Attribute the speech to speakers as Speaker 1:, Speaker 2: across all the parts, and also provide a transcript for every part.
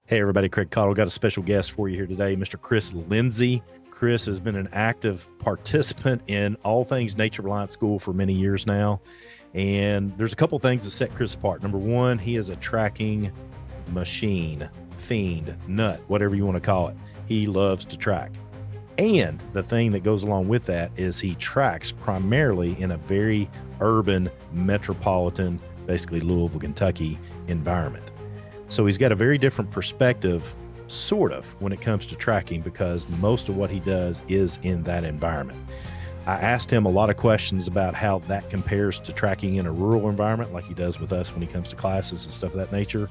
Speaker 1: Hey, everybody. Craig Cottle got a special guest for you here today, Mr. Chris Lindsey. Chris has been an active participant in all things Nature Reliance School for many years now. And there's a couple things that set Chris apart. Number one, he is a tracking machine, fiend, nut, whatever you want to call it. He loves to track. And the thing that goes along with that is he tracks primarily in a very urban, metropolitan, basically Louisville, Kentucky environment. So he's got a very different perspective, sort of, when it comes to tracking, because most of what he does is in that environment. I asked him a lot of questions about how that compares to tracking in a rural environment, like he does with us when he comes to classes and stuff of that nature.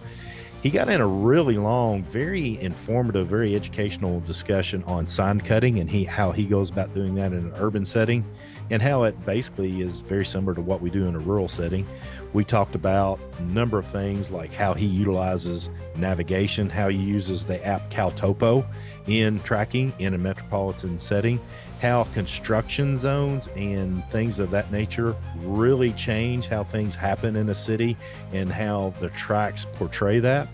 Speaker 1: He got in a really long, very informative, very educational discussion on sign cutting and how he goes about doing that in an urban setting, and how it basically is very similar to what we do in a rural setting. We talked about a number of things like how he utilizes navigation, how he uses the app CalTopo in tracking in a metropolitan setting, how construction zones and things of that nature really change how things happen in a city and how the tracks portray that.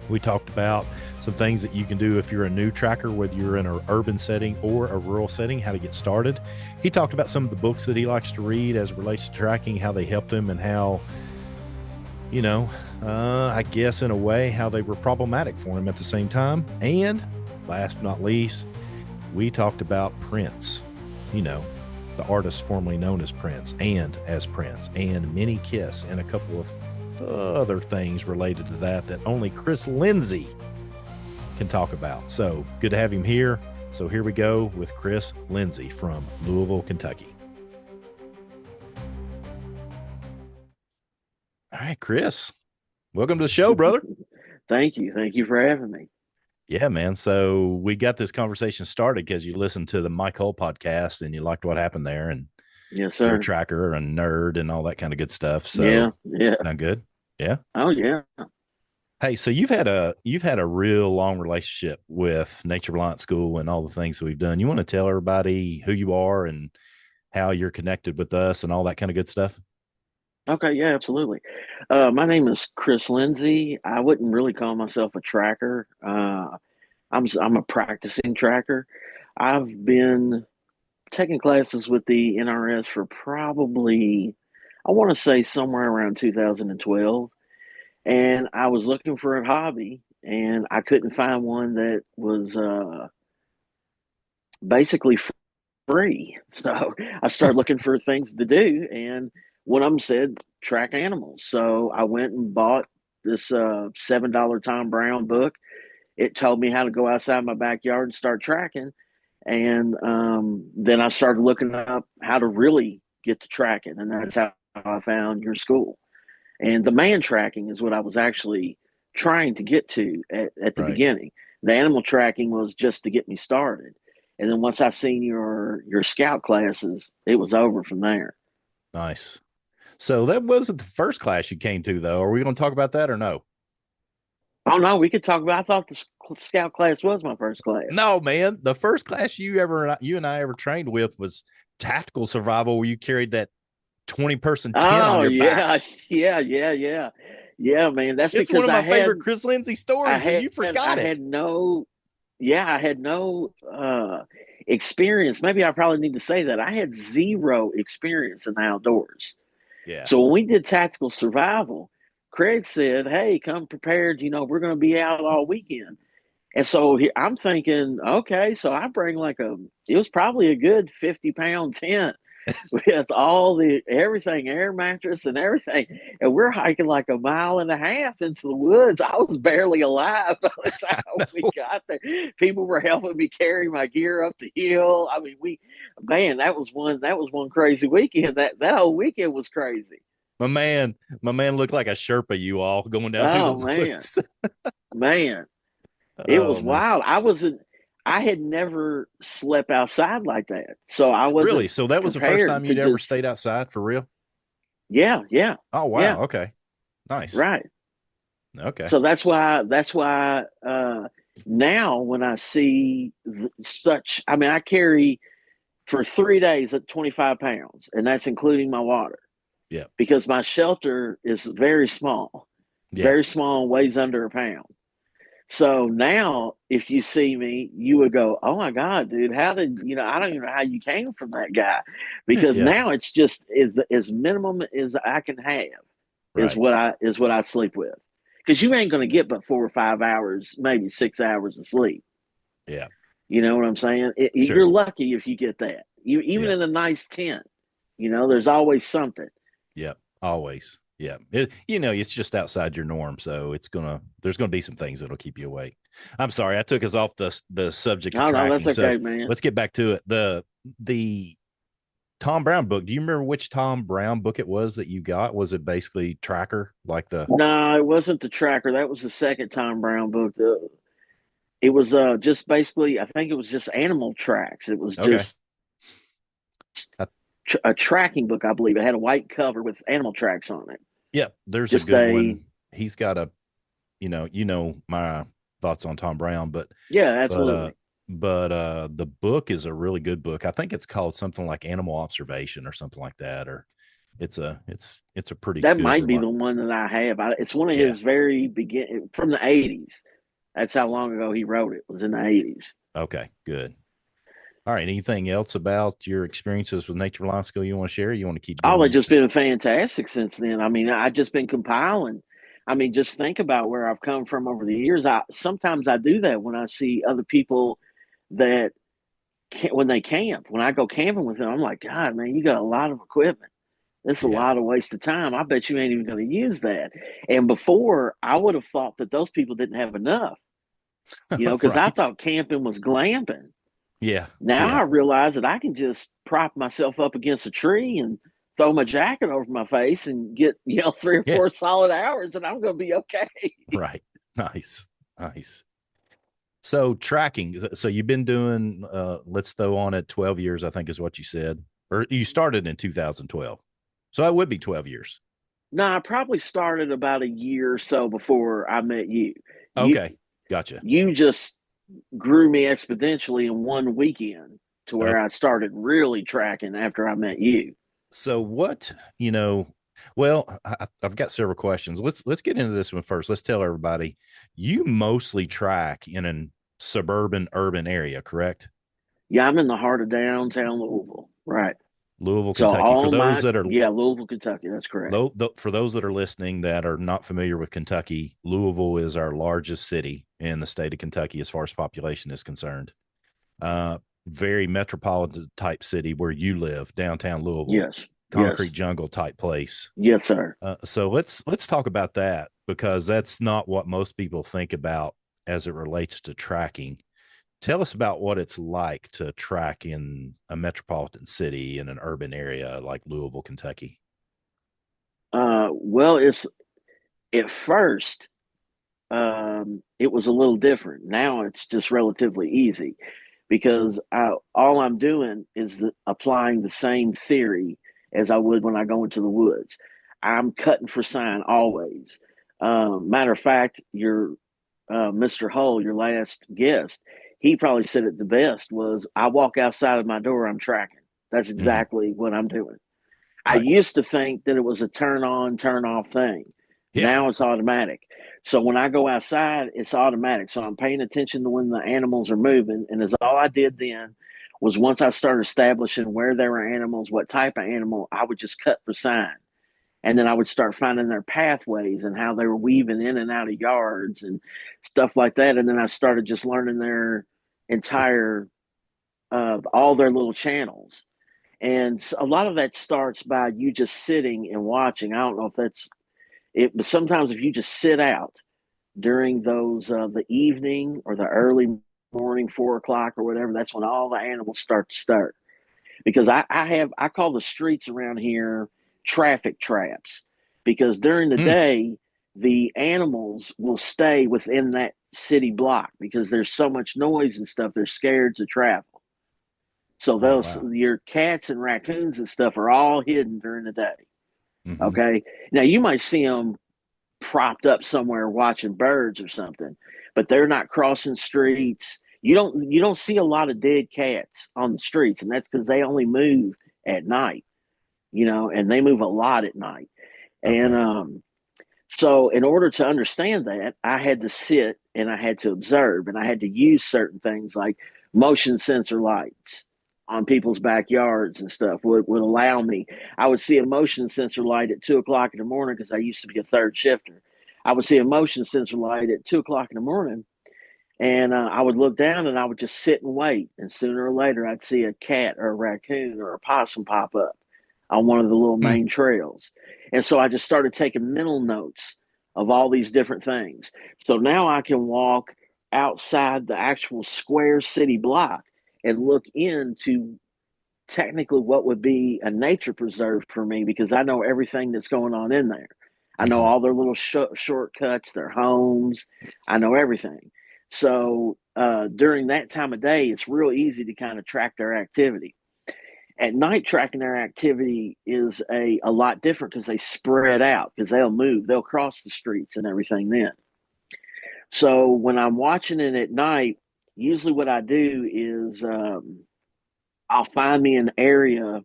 Speaker 1: We talked about some things that you can do if you're a new tracker, whether you're in an urban setting or a rural setting, how to get started. He talked about some of the books that he likes to read as it relates to tracking, how they helped him, and how, I guess in a way, how they were problematic for him at the same time. And last but not least, we talked about Prince, the artist formerly known as Prince and as Prince, and Minnie Kiss, and a couple of other things related to that only Chris Lindsey can talk about. So good to have him here. So here we go with Chris Lindsey from Louisville, Kentucky. All right, Chris, welcome to the show, brother.
Speaker 2: Thank you. Thank you for having me.
Speaker 1: Yeah, man. So we got this conversation started because you listened to the Mike Hull podcast and you liked what happened there, and
Speaker 2: Yes,
Speaker 1: you're a
Speaker 2: sir.
Speaker 1: tracker and nerd and all that kind of good stuff. So
Speaker 2: Yeah, yeah.
Speaker 1: sound good? Yeah.
Speaker 2: Oh, yeah.
Speaker 1: Hey, so you've had a real long relationship with Nature Reliance School and all the things that we've done. You want to tell everybody who you are and how you're connected with us and all that kind of good stuff?
Speaker 2: Okay, yeah, absolutely. My name is Chris Lindsey. I wouldn't really call myself a tracker. I'm a practicing tracker. I've been taking classes with the NRS for probably, I want to say somewhere around 2012, and I was looking for a hobby, and I couldn't find one that was basically free. So I started looking for things to do, and one of them said track animals. So I went and bought this $7 Tom Brown book. It told me how to go outside my backyard and start tracking. And then I started looking up how to really get to tracking, and that's how I found your school. And the man tracking is what I was actually trying to get to at the
Speaker 1: Right.
Speaker 2: beginning. The animal tracking was just to get me started. And then once I seen your scout classes, it was over from there.
Speaker 1: Nice. So that wasn't the first class you came to, though. Are we going to talk about that or no?
Speaker 2: Oh no, we could talk about. I thought the scout class was my first class.
Speaker 1: No, man. The first class you and I ever trained with was tactical survival, where you carried that 20-person tent on
Speaker 2: Oh
Speaker 1: your
Speaker 2: yeah,
Speaker 1: back.
Speaker 2: yeah, man. That's
Speaker 1: It's one
Speaker 2: because
Speaker 1: of
Speaker 2: I
Speaker 1: my favorite
Speaker 2: had
Speaker 1: Chris Lindsey
Speaker 2: I
Speaker 1: stories, and
Speaker 2: had
Speaker 1: you forgot
Speaker 2: I
Speaker 1: it.
Speaker 2: had no yeah I had no experience. Maybe I probably need to say that I had zero experience in the outdoors.
Speaker 1: Yeah.
Speaker 2: So when we did tactical survival, Craig said, "Hey, come prepared. We're going to be out all weekend." And so I'm thinking, okay, so I bring it was probably a good 50-pound tent with all the everything, air mattress and everything. And we're hiking like a mile and a half into the woods. I was barely alive by the time we got there. People were helping me carry my gear up the hill. I mean, man, that was one crazy weekend. That whole weekend was crazy.
Speaker 1: My man looked like a Sherpa, you all going down through
Speaker 2: Oh
Speaker 1: the
Speaker 2: man,
Speaker 1: woods.
Speaker 2: man. It
Speaker 1: Oh
Speaker 2: was
Speaker 1: man.
Speaker 2: wild. I had never slept outside like that. So I
Speaker 1: Really?
Speaker 2: wasn't
Speaker 1: So that was the first
Speaker 2: prepared
Speaker 1: time
Speaker 2: to
Speaker 1: you'd ever
Speaker 2: just,
Speaker 1: stayed outside for real?
Speaker 2: yeah, yeah,
Speaker 1: Oh
Speaker 2: yeah,
Speaker 1: wow. Okay. Nice.
Speaker 2: right.
Speaker 1: Okay.
Speaker 2: So that's why now when I see I mean, I carry for 3 days at 25 pounds, and that's including my water
Speaker 1: Yeah.
Speaker 2: because my shelter is very
Speaker 1: Yeah.
Speaker 2: small, weighs under a pound. So now, if you see me, you would go, "Oh my God, dude! How did you know? I don't even know how you came from that guy," because
Speaker 1: Yeah,
Speaker 2: now it's just is as minimum as I can have
Speaker 1: right.
Speaker 2: is what I sleep with. Because you ain't going to get but 4 or 5 hours, maybe 6 hours of sleep.
Speaker 1: Yeah,
Speaker 2: You know what I'm saying? You're
Speaker 1: sure.
Speaker 2: lucky if you get that. Even
Speaker 1: Yeah,
Speaker 2: in a nice tent, there's always something.
Speaker 1: yeah, always. Yeah, it's just outside your norm, so there's gonna be some things that'll keep you awake. I'm sorry, I took us off the subject of
Speaker 2: Oh no, that's
Speaker 1: tracking, so
Speaker 2: okay, man.
Speaker 1: let's get back to it. The Tom Brown book. Do you remember which Tom Brown book it was that you got? Was it basically Tracker, like the?
Speaker 2: No, it wasn't the tracker. That was the second Tom Brown book. It was just basically, I think it was just animal tracks. It was
Speaker 1: Okay,
Speaker 2: just
Speaker 1: I,
Speaker 2: a tracking book, I believe. It had a white cover with animal tracks on it.
Speaker 1: yeah, there's a
Speaker 2: Just
Speaker 1: good
Speaker 2: a
Speaker 1: one. He's got a, my thoughts on Tom Brown,
Speaker 2: Yeah,
Speaker 1: but uh,
Speaker 2: absolutely.
Speaker 1: the book is a really good book. I think it's called something like Animal Observation or something like that, or it's a pretty
Speaker 2: That
Speaker 1: good.
Speaker 2: might be the one that I have. It's one of
Speaker 1: Yeah.
Speaker 2: his very begin from the '80s. That's how long ago he wrote it. Was in the '80s.
Speaker 1: Okay. Good. All right. Anything else about your experiences with Nature Reliance School you want to share? You want to keep
Speaker 2: Oh,
Speaker 1: going?
Speaker 2: it's just been fantastic since then. I mean, I just been compiling. I mean, just think about where I've come from over the years. I sometimes I do that when I see other people that when they camp. When I go camping with them, I'm like, God, man, you got a lot of equipment. It's a
Speaker 1: Yeah.
Speaker 2: lot of waste of time. I bet you ain't even going to use that. And before, I would have thought that those people didn't have enough, because I
Speaker 1: Right.
Speaker 2: thought camping was glamping.
Speaker 1: Yeah.
Speaker 2: Now
Speaker 1: Yeah.
Speaker 2: I realize that I can just prop myself up against a tree and throw my jacket over my face and get, 3 or 4
Speaker 1: Yeah.
Speaker 2: solid hours and I'm going to be okay.
Speaker 1: Right. Nice. Nice. So tracking. So you've been doing, let's throw on it 12 years, I think is what you said, or you started in 2012. So that would be 12 years.
Speaker 2: No, I probably started about a year or so before I met you. You
Speaker 1: Okay. Gotcha.
Speaker 2: you just grew me exponentially in one weekend to
Speaker 1: Okay.
Speaker 2: where I started really tracking after I met you.
Speaker 1: So what, well, I've got several questions. Let's get into this one first. Let's tell everybody you mostly track in a suburban urban area, correct?
Speaker 2: Yeah, I'm in the heart of downtown Louisville. Right.
Speaker 1: Louisville,
Speaker 2: So
Speaker 1: Kentucky.
Speaker 2: all my yeah, Louisville, Kentucky. That's correct.
Speaker 1: For those that are listening that are not familiar with Kentucky, Louisville is our largest city in the state of Kentucky as far as population is concerned. Uh, Very metropolitan type city where you live, downtown Louisville,
Speaker 2: Yes.
Speaker 1: concrete
Speaker 2: Yes.
Speaker 1: jungle type place.
Speaker 2: Yes, sir.
Speaker 1: So let's talk about that because that's not what most people think about as it relates to tracking. Tell us about what it's like to track in a metropolitan city in an urban area like Louisville, Kentucky.
Speaker 2: Well, it's at first it was a little different. Now it's just relatively easy because all I'm doing is applying the same theory as I would when I go into the woods. I'm cutting for sign always. Matter of fact, your Mr. Hull, your last guest, he probably said it the best was I walk outside of my door, I'm tracking. That's
Speaker 1: Mm-hmm.
Speaker 2: exactly what I'm doing. I
Speaker 1: Right.
Speaker 2: used to think that it was a turn on, turn off thing.
Speaker 1: Yeah.
Speaker 2: Now it's automatic. So when I go outside, it's automatic. So I'm paying attention to when the animals are moving. And as all I did then was once I started establishing where there were animals, what type of animal, I would just cut for sign. And then I would start finding their pathways and how they were weaving in and out of yards and stuff like that. And then I started just learning their entire, all their little channels. And a lot of that starts by you just sitting and watching. I don't know if that's it, but sometimes if you just sit out during those the evening or the early morning, 4 o'clock or whatever, that's when all the animals start to start. Because I call the streets around here traffic traps because during the
Speaker 1: Mm.
Speaker 2: day the animals will stay within that city block because there's so much noise and stuff. They're scared to travel. So
Speaker 1: Oh
Speaker 2: those
Speaker 1: wow.
Speaker 2: your cats and raccoons and stuff are all hidden during the day.
Speaker 1: Mm-hmm.
Speaker 2: Okay. Now you might see them propped up somewhere watching birds or something, but they're not crossing streets. You don't see a lot of dead cats on the streets, and that's because they only move at night, and they move a lot at night. And
Speaker 1: Okay.
Speaker 2: so in order to understand that, I had to sit and I had to observe, and I had to use certain things like motion sensor lights on people's backyards and stuff would allow me. I would see a motion sensor light at 2 o'clock in the morning because I used to be a third shifter. I would see a motion sensor light at 2 o'clock in the morning, and I would look down and I would just sit and wait. And sooner or later, I'd see a cat or a raccoon or a possum pop up on one of the little
Speaker 1: Hmm.
Speaker 2: main trails. And so I just started taking mental notes of all these different things. So now I can walk outside the actual square city block and look into technically what would be a nature preserve for me because I know everything that's going on in there. I know
Speaker 1: Hmm.
Speaker 2: all their little shortcuts, their homes. I know everything. So during that time of day, it's real easy to kind of track their activity. At night, tracking their activity is a lot different because they spread out because they'll move, they'll cross the streets and everything then. So when I'm watching it at night, usually what I do is I'll find me an area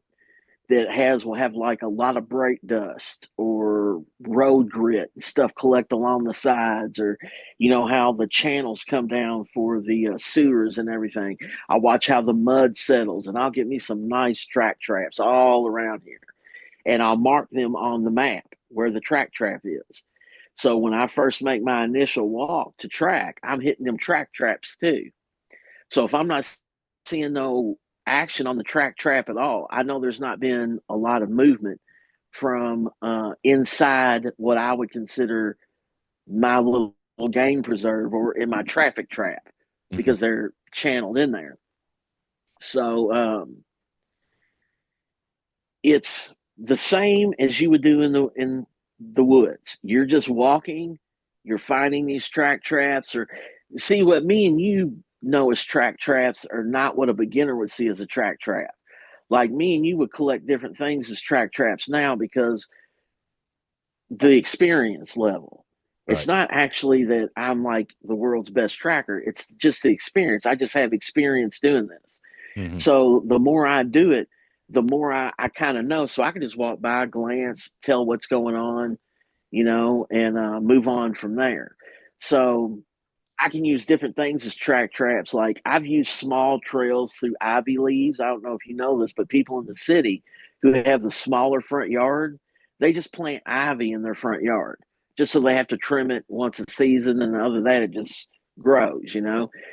Speaker 2: that will have like a lot of brake dust or road grit and stuff collect along the sides, or you know how the channels come down for the sewers and everything. I'll watch how the mud settles, and I'll get me some nice track traps all around here, and I'll mark them on the map where the track trap is. So when I first make my initial walk to track, I'm hitting them track traps too. So if I'm not seeing no action on the track trap at all, I know there's not been a lot of movement from inside what I would consider my little game preserve or in my traffic trap
Speaker 1: Hmm.
Speaker 2: because they're channeled in there. So it's the same as you would do in the woods. You're just walking, you're finding these track traps, or see what me and you know as track traps are not what a beginner would see as a track trap. Like me and you would collect different things as track traps now because the experience level. It's
Speaker 1: Right.
Speaker 2: not actually that I'm like the world's best tracker. It's just the experience. I just have experience doing this.
Speaker 1: Hmm.
Speaker 2: So the more I do it, the more I kind of know. So I can just walk by, glance, tell what's going on, and move on from there. So I can use different things as track traps. Like I've used small trails through ivy leaves. I don't know if you know this, but people in the city who have the smaller front yard, they just plant ivy in their front yard just so they have to trim it once a season. And other than that, it just grows.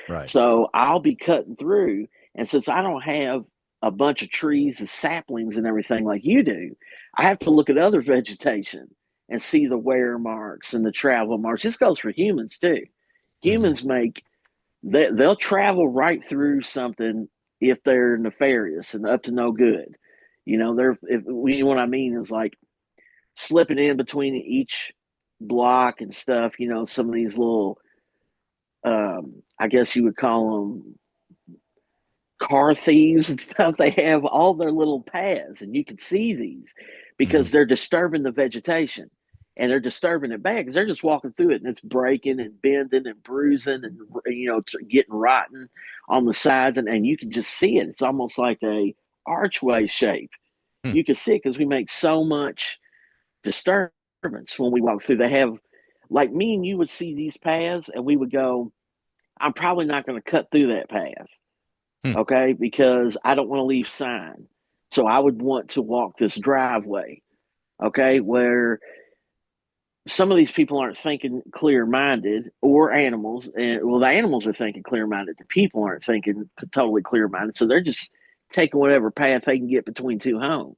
Speaker 1: Right.
Speaker 2: So I'll be cutting through. And since I don't have a bunch of trees and saplings and everything like you do, I have to look at other vegetation and see the wear marks and the travel marks. This goes for humans too.
Speaker 1: Hmm.
Speaker 2: Humans they'll travel right through something if they're nefarious and up to no good. What I mean is like slipping in between each block and stuff. Some of these little, I guess you would call them car thieves and stuff. They have all their little paths, and you can see these
Speaker 1: Hmm.
Speaker 2: because they're disturbing the vegetation. And they're disturbing it bad because they're just walking through it and it's breaking and bending and bruising and getting rotten on the sides, and you can just see it. It's almost like a archway shape.
Speaker 1: Hmm.
Speaker 2: You can see it because we make so much disturbance when we walk through. They have, like me and you would see these paths and we would go, I'm probably not going to cut through that path,
Speaker 1: Hmm.
Speaker 2: okay, because I don't want to leave sign. So I would want to walk this driveway, okay, where some of these people aren't thinking clear minded, or animals. And well, the animals are thinking clear minded. The people aren't thinking totally clear minded. So they're just taking whatever path they can get between two homes.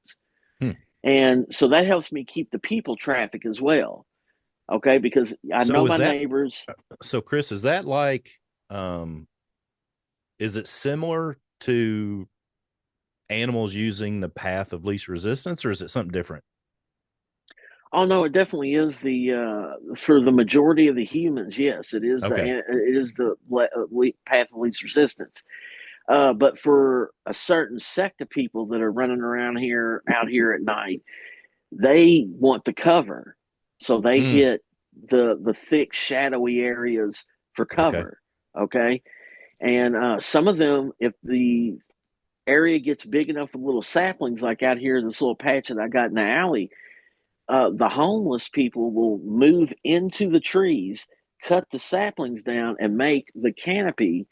Speaker 1: Hmm.
Speaker 2: And so that helps me keep the people traffic as well. Okay. Because I know
Speaker 1: So
Speaker 2: my neighbors.
Speaker 1: Chris, is that like, um, is it similar to animals using the path of least resistance, or is it something different?
Speaker 2: Oh no, it definitely is the for the majority of the humans. Yes,
Speaker 1: Okay.
Speaker 2: it is the path of least resistance. But for a certain sect of people that are running around here out here at night, they want the cover, so they
Speaker 1: Mm,
Speaker 2: hit the thick shadowy areas for
Speaker 1: okay.
Speaker 2: cover. Okay, and some of them, if the area gets big enough with little saplings, like out here, this little patch that I got in the alley, the homeless people will move into the trees cut the saplings down and make the canopy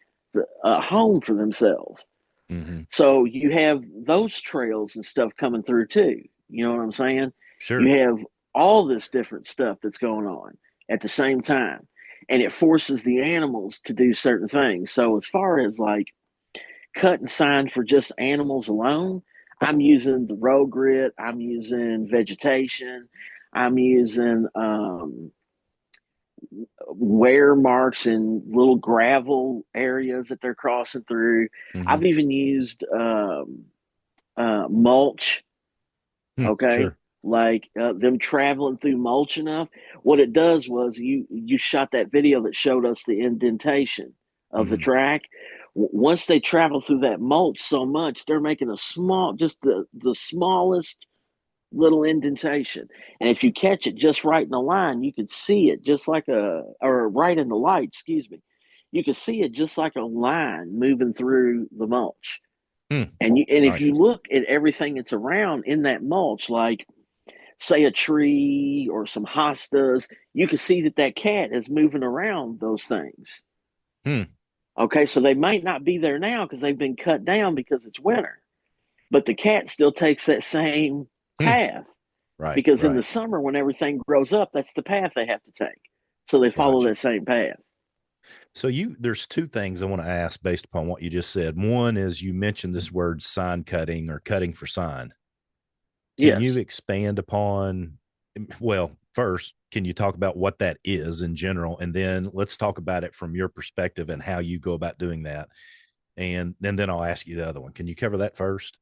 Speaker 2: a home for themselves.
Speaker 1: Mm-hmm.
Speaker 2: So you have those trails and stuff coming through too. You know what I'm saying?
Speaker 1: Sure.
Speaker 2: You have all this different stuff that's going on at the same time. And it forces the animals to do certain things. So as far as like cutting sign for just animals alone, I'm using the road grid, I'm using vegetation, I'm using wear marks in little gravel areas that they're crossing through.
Speaker 1: Mm-hmm.
Speaker 2: I've even used mulch. Okay,
Speaker 1: Sure.
Speaker 2: like them traveling through mulch enough. What it does was you shot that video that showed us the indentation of the
Speaker 1: Mm-hmm.
Speaker 2: track. Once they travel through that mulch so much, they're making a small, just the smallest little indentation. And if you catch it just right in the line, you could see it just like or right in the light, excuse me. You could see it just like a line moving through the mulch.
Speaker 1: Hmm.
Speaker 2: And if
Speaker 1: Nice.
Speaker 2: you look at everything that's around in that mulch, like say a tree or some hostas, you can see that that cat is moving around those things.
Speaker 1: Hmm.
Speaker 2: Okay, so they might not be there now because they've been cut down because it's winter, but the cat still takes that same
Speaker 1: Hmm.
Speaker 2: path
Speaker 1: Right.
Speaker 2: because in the
Speaker 1: Right.
Speaker 2: summer, when everything grows up, that's the path they have to take. So they follow
Speaker 1: Gotcha.
Speaker 2: that same path.
Speaker 1: So there's two things I want to ask based upon what you just said. One is you mentioned this word sign cutting or cutting for sign. Can you
Speaker 2: Yes.
Speaker 1: expand upon, well, first, can you talk about what that is in general? And then let's talk about it from your perspective and how you go about doing that. And then I'll ask you the other one. Can you cover that first?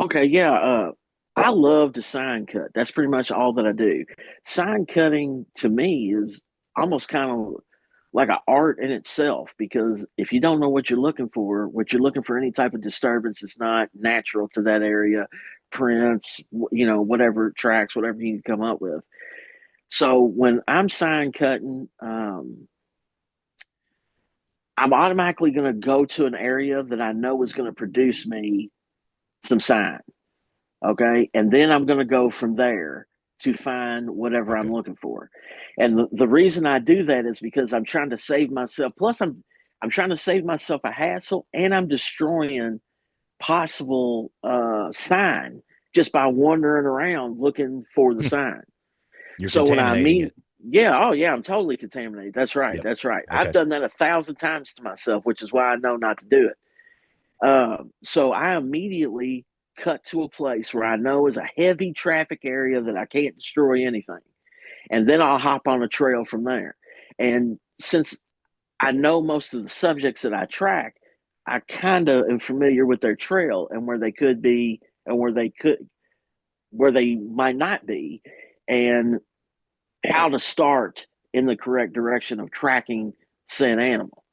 Speaker 2: Okay, yeah. I love to sign cut. That's pretty much all that I do. Sign cutting to me is almost kind of like an art in itself because if you don't know what you're looking for any type of disturbance is not natural to that area, prints, whatever tracks, whatever you can come up with. So when I'm sign cutting, I'm automatically going to go to an area that I know is going to produce me some sign. Okay. And then I'm going to go from there to find whatever I'm
Speaker 1: Okay.
Speaker 2: looking for. And the reason I do that is because I'm trying to save myself. Plus, I'm trying to save myself a hassle, and I'm destroying possible sign just by wandering around looking for the
Speaker 1: Hmm.
Speaker 2: sign.
Speaker 1: You're
Speaker 2: So when I
Speaker 1: contaminating
Speaker 2: meet,
Speaker 1: it.
Speaker 2: yeah, oh yeah, I'm totally contaminated. That's right.
Speaker 1: Yep.
Speaker 2: That's right. I've
Speaker 1: Okay.
Speaker 2: done that 1,000 times to myself, which is why I know not to do it. So I immediately cut to a place where I know is a heavy traffic area that I can't destroy anything. And then I'll hop on a trail from there. And since I know most of the subjects that I track, I kind of am familiar with their trail and where they could be and where they might not be, and how to start in the correct direction of tracking said animal,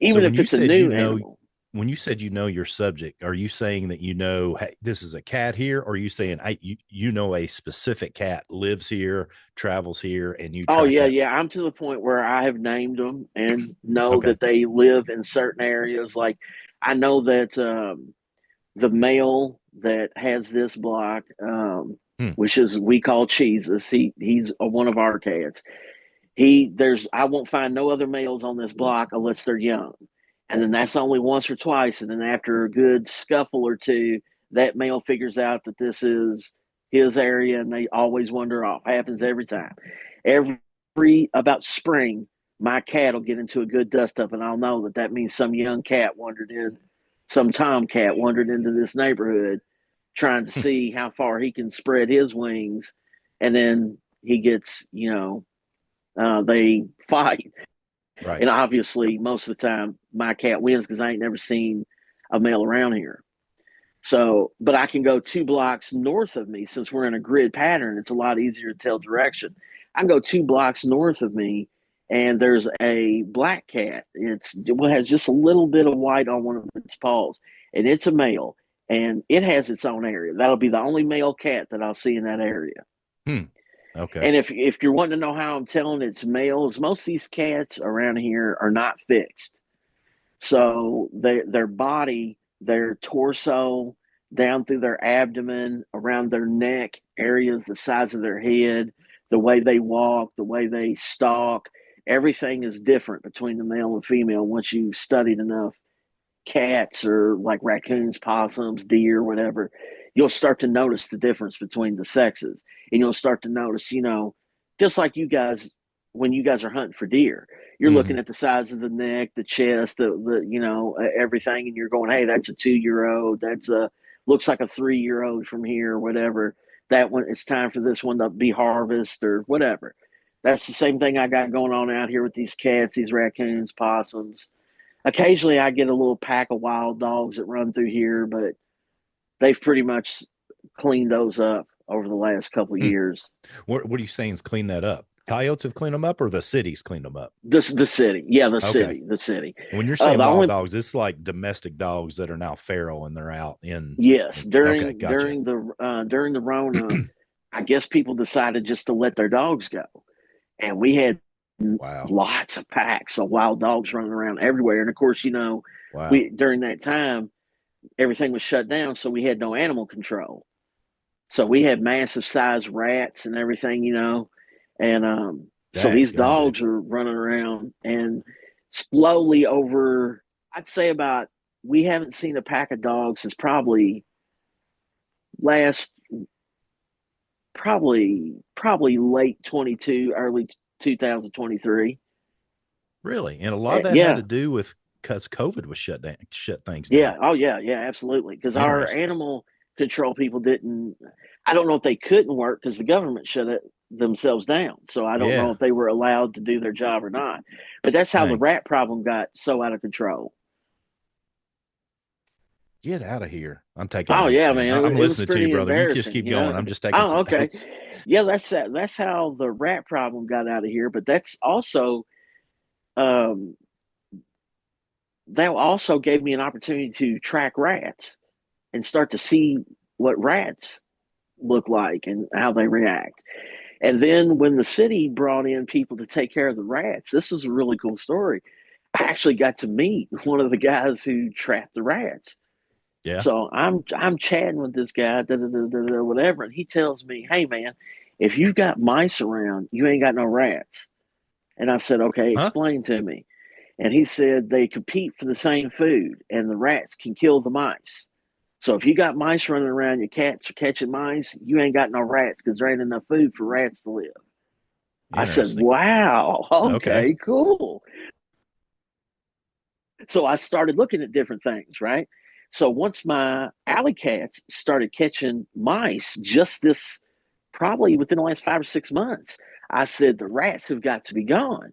Speaker 1: So
Speaker 2: even if it's a new animal.
Speaker 1: when you said your subject, are you saying that hey, this is a cat here, or are you saying you know a specific cat lives here, travels here, and you
Speaker 2: Oh
Speaker 1: track
Speaker 2: yeah,
Speaker 1: that?
Speaker 2: yeah. I'm to the point where I have named them and know
Speaker 1: Okay.
Speaker 2: that they live in certain areas. Like I know that the male that has this block,
Speaker 1: Hmm.
Speaker 2: which is we call Jesus. He's one of our cats. I won't find no other males on this block unless they're young, and then that's only once or twice. And then after a good scuffle or two, that male figures out that this is his area, and they always wander off. Happens every time. Every about spring, my cat will get into a good dust up, and I'll know that that means some young cat wandered in, some tomcat wandered into this neighborhood, trying to see how far he can spread his wings, and then he gets, they fight.
Speaker 1: Right.
Speaker 2: And obviously, most of the time, my cat wins because I ain't never seen a male around here. So, but I can go 2 blocks north of me since we're in a grid pattern. It's a lot easier to tell direction. I can go 2 blocks north of me, and there's a black cat. It has just a little bit of white on one of its paws, and it's a male, and it has its own area. That'll be the only male cat that I'll see in that area.
Speaker 1: Hmm. Okay.
Speaker 2: And if you're wanting to know how I'm telling it's males, most of these cats around here are not fixed. So their body, their torso, down through their abdomen, around their neck, areas the size of their head, the way they walk, the way they stalk, everything is different between the male and female once you've studied enough cats or like raccoons, possums, deer, whatever. You'll start to notice the difference between the sexes, and you'll start to notice, just like you guys, when you guys are hunting for deer, you're
Speaker 1: Hmm.
Speaker 2: looking at the size of the neck, the chest, everything, and you're going, hey, that's a 2 year old. That's a looks like a 3 year old from here, whatever. That one, it's time for this one to be harvest or whatever. That's the same thing I got going on out here with these cats, these raccoons, possums. Occasionally, I get a little pack of wild dogs that run through here, but they've pretty much cleaned those up over the last couple of
Speaker 1: Hmm.
Speaker 2: years.
Speaker 1: What are you saying is clean that up? Coyotes have cleaned them up, or the city's cleaned them up?
Speaker 2: The city, yeah, the
Speaker 1: Okay.
Speaker 2: city, the city.
Speaker 1: When you're saying
Speaker 2: The
Speaker 1: wild
Speaker 2: only
Speaker 1: dogs, it's like domestic dogs that are now feral and they're out in.
Speaker 2: Yes,
Speaker 1: Okay,
Speaker 2: during
Speaker 1: gotcha.
Speaker 2: during the Rona, I guess people decided just to let their dogs go, and we had
Speaker 1: Wow.
Speaker 2: lots of packs of wild dogs running around everywhere. And of course,
Speaker 1: Wow.
Speaker 2: we during that time everything was shut down, so we had no animal control. So we had massive size rats and everything, and so
Speaker 1: Dag
Speaker 2: these
Speaker 1: gum, dude.
Speaker 2: dogs are running around and slowly over. I'd say about we haven't seen a pack of dogs since last probably late 22, early 2023.
Speaker 1: Really? And a lot of that had
Speaker 2: Yeah,
Speaker 1: to do with because COVID was shut things down.
Speaker 2: yeah, oh yeah, absolutely. Because our
Speaker 1: Interesting.
Speaker 2: animal control people didn't. I don't know if they couldn't work because the government shut it themselves down. So I don't know
Speaker 1: Yeah.
Speaker 2: if they were allowed to do their job or not. But that's how the
Speaker 1: Dang.
Speaker 2: rat problem got so out of control.
Speaker 1: Get out of here. I'm taking
Speaker 2: Oh
Speaker 1: notes,
Speaker 2: yeah,
Speaker 1: man.
Speaker 2: man,
Speaker 1: I'm
Speaker 2: it was
Speaker 1: listening to you,
Speaker 2: pretty
Speaker 1: brother. You just
Speaker 2: embarrassing,
Speaker 1: keep going. I'm just taking
Speaker 2: Oh,
Speaker 1: some
Speaker 2: okay,
Speaker 1: notes.
Speaker 2: yeah, that's how the rat problem got out of here. But um, that also gave me an opportunity to track rats and start to see what rats look like and how they react. And then when the city brought in people to take care of the rats, this was a really cool story. I actually got to meet one of the guys who trapped the rats.
Speaker 1: Yeah.
Speaker 2: So I'm chatting with this guy, whatever, and he tells me, "Hey man, if you've got mice around, you ain't got no rats." And I said, "Okay,
Speaker 1: Huh?
Speaker 2: explain to me." And he said they compete for the same food, and the rats can kill the mice. So if you got mice running around, your cats are catching mice, you ain't got no rats because there ain't enough food for rats to live. I said,
Speaker 1: Interesting.
Speaker 2: wow,
Speaker 1: Okay.
Speaker 2: okay, cool. So I started looking at different things, right? So once my alley cats started catching mice, just this probably within the last 5 or 6 months, I said the rats have got to be gone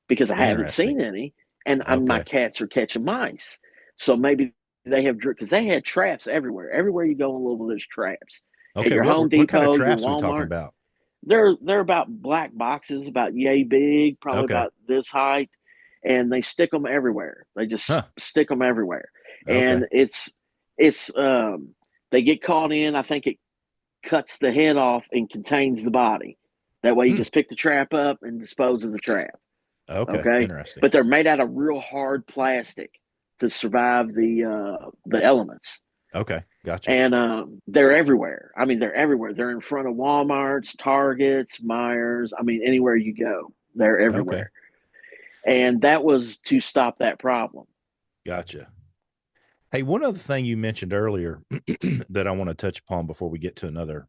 Speaker 2: because I haven't
Speaker 1: Interesting.
Speaker 2: seen any, and my
Speaker 1: Okay.
Speaker 2: cats are catching mice. So maybe they have because they had traps everywhere. Everywhere you go in Louisville, there's traps. At
Speaker 1: Okay.
Speaker 2: your Home
Speaker 1: What kind of
Speaker 2: Depot, your
Speaker 1: traps are we talking
Speaker 2: Walmart,
Speaker 1: about?
Speaker 2: they're about black boxes, about yay big, probably
Speaker 1: Okay.
Speaker 2: about this height, and they stick them everywhere. They just
Speaker 1: Huh.
Speaker 2: stick them everywhere,
Speaker 1: Okay.
Speaker 2: and it's they get caught in. I think it cuts the head off and contains the body. That way, you
Speaker 1: Hmm.
Speaker 2: just pick the trap up and dispose of the trap.
Speaker 1: Okay.
Speaker 2: Okay,
Speaker 1: Interesting.
Speaker 2: but they're made out of real hard plastic to survive the elements.
Speaker 1: Okay. Gotcha.
Speaker 2: And they're everywhere. I mean, they're everywhere. They're in front of Walmart's, Targets, Myers. I mean, anywhere you go, they're
Speaker 1: Okay.
Speaker 2: everywhere. And that was to stop that problem.
Speaker 1: Gotcha. Hey, one other thing you mentioned earlier that I want to touch upon before we get to another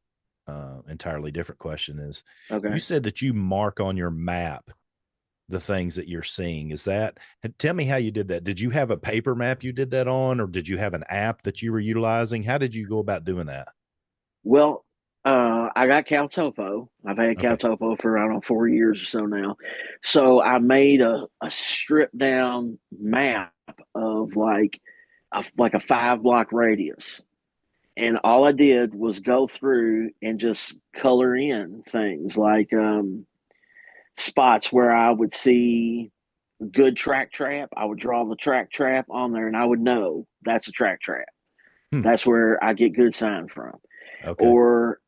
Speaker 1: entirely different question is you
Speaker 2: Okay.
Speaker 1: said that you mark on your map the things that you're seeing. Is that, tell me how you did that? Did you have a paper map you did that on, or did you have an app that you were utilizing? How did you go about doing that?
Speaker 2: Well, I got Caltopo. I've had
Speaker 1: Okay.
Speaker 2: Caltopo for, I don't know, 4 years or so now. So I made a stripped down map of like a 5 block radius. And all I did was go through and just color in things like spots where I would see good track trap. I would draw the track trap on there and I would know that's a track trap.
Speaker 1: Hmm.
Speaker 2: That's where I get good sign from.
Speaker 1: Okay.
Speaker 2: Or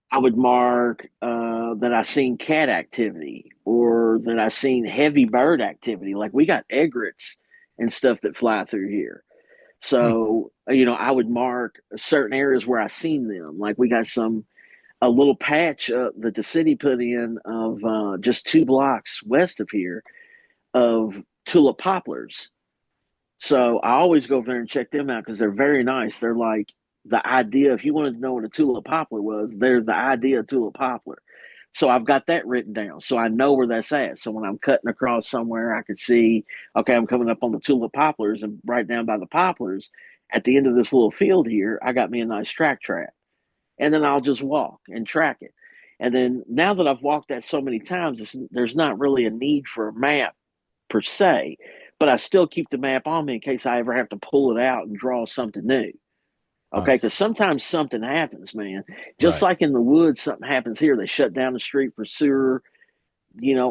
Speaker 2: I would mark that I seen cat activity or that I seen heavy bird activity. Like we got egrets and stuff that fly through here.
Speaker 1: Hmm.
Speaker 2: So, I would mark certain areas where I seen them. Like we got some a little patch that the city put in of just 2 blocks west of here of tulip poplars. So I always go over there and check them out because they're very nice. They're like the idea. If you wanted to know what a tulip poplar was, they're the idea of tulip poplar. So I've got that written down, so I know where that's at. So when I'm cutting across somewhere, I can see, okay, I'm coming up on the tulip poplars, and right down by the poplars, at the end of this little field here, I got me a nice track, and then I'll just walk and track it. And then now that I've walked that so many times, there's not really a need for a map per se, but I still keep the map on me in case I ever have to pull it out and draw something new. Okay, because
Speaker 1: Nice.
Speaker 2: sometimes something happens, man. Just
Speaker 1: Right.
Speaker 2: like in the woods, something happens here. They shut down the street for sewer,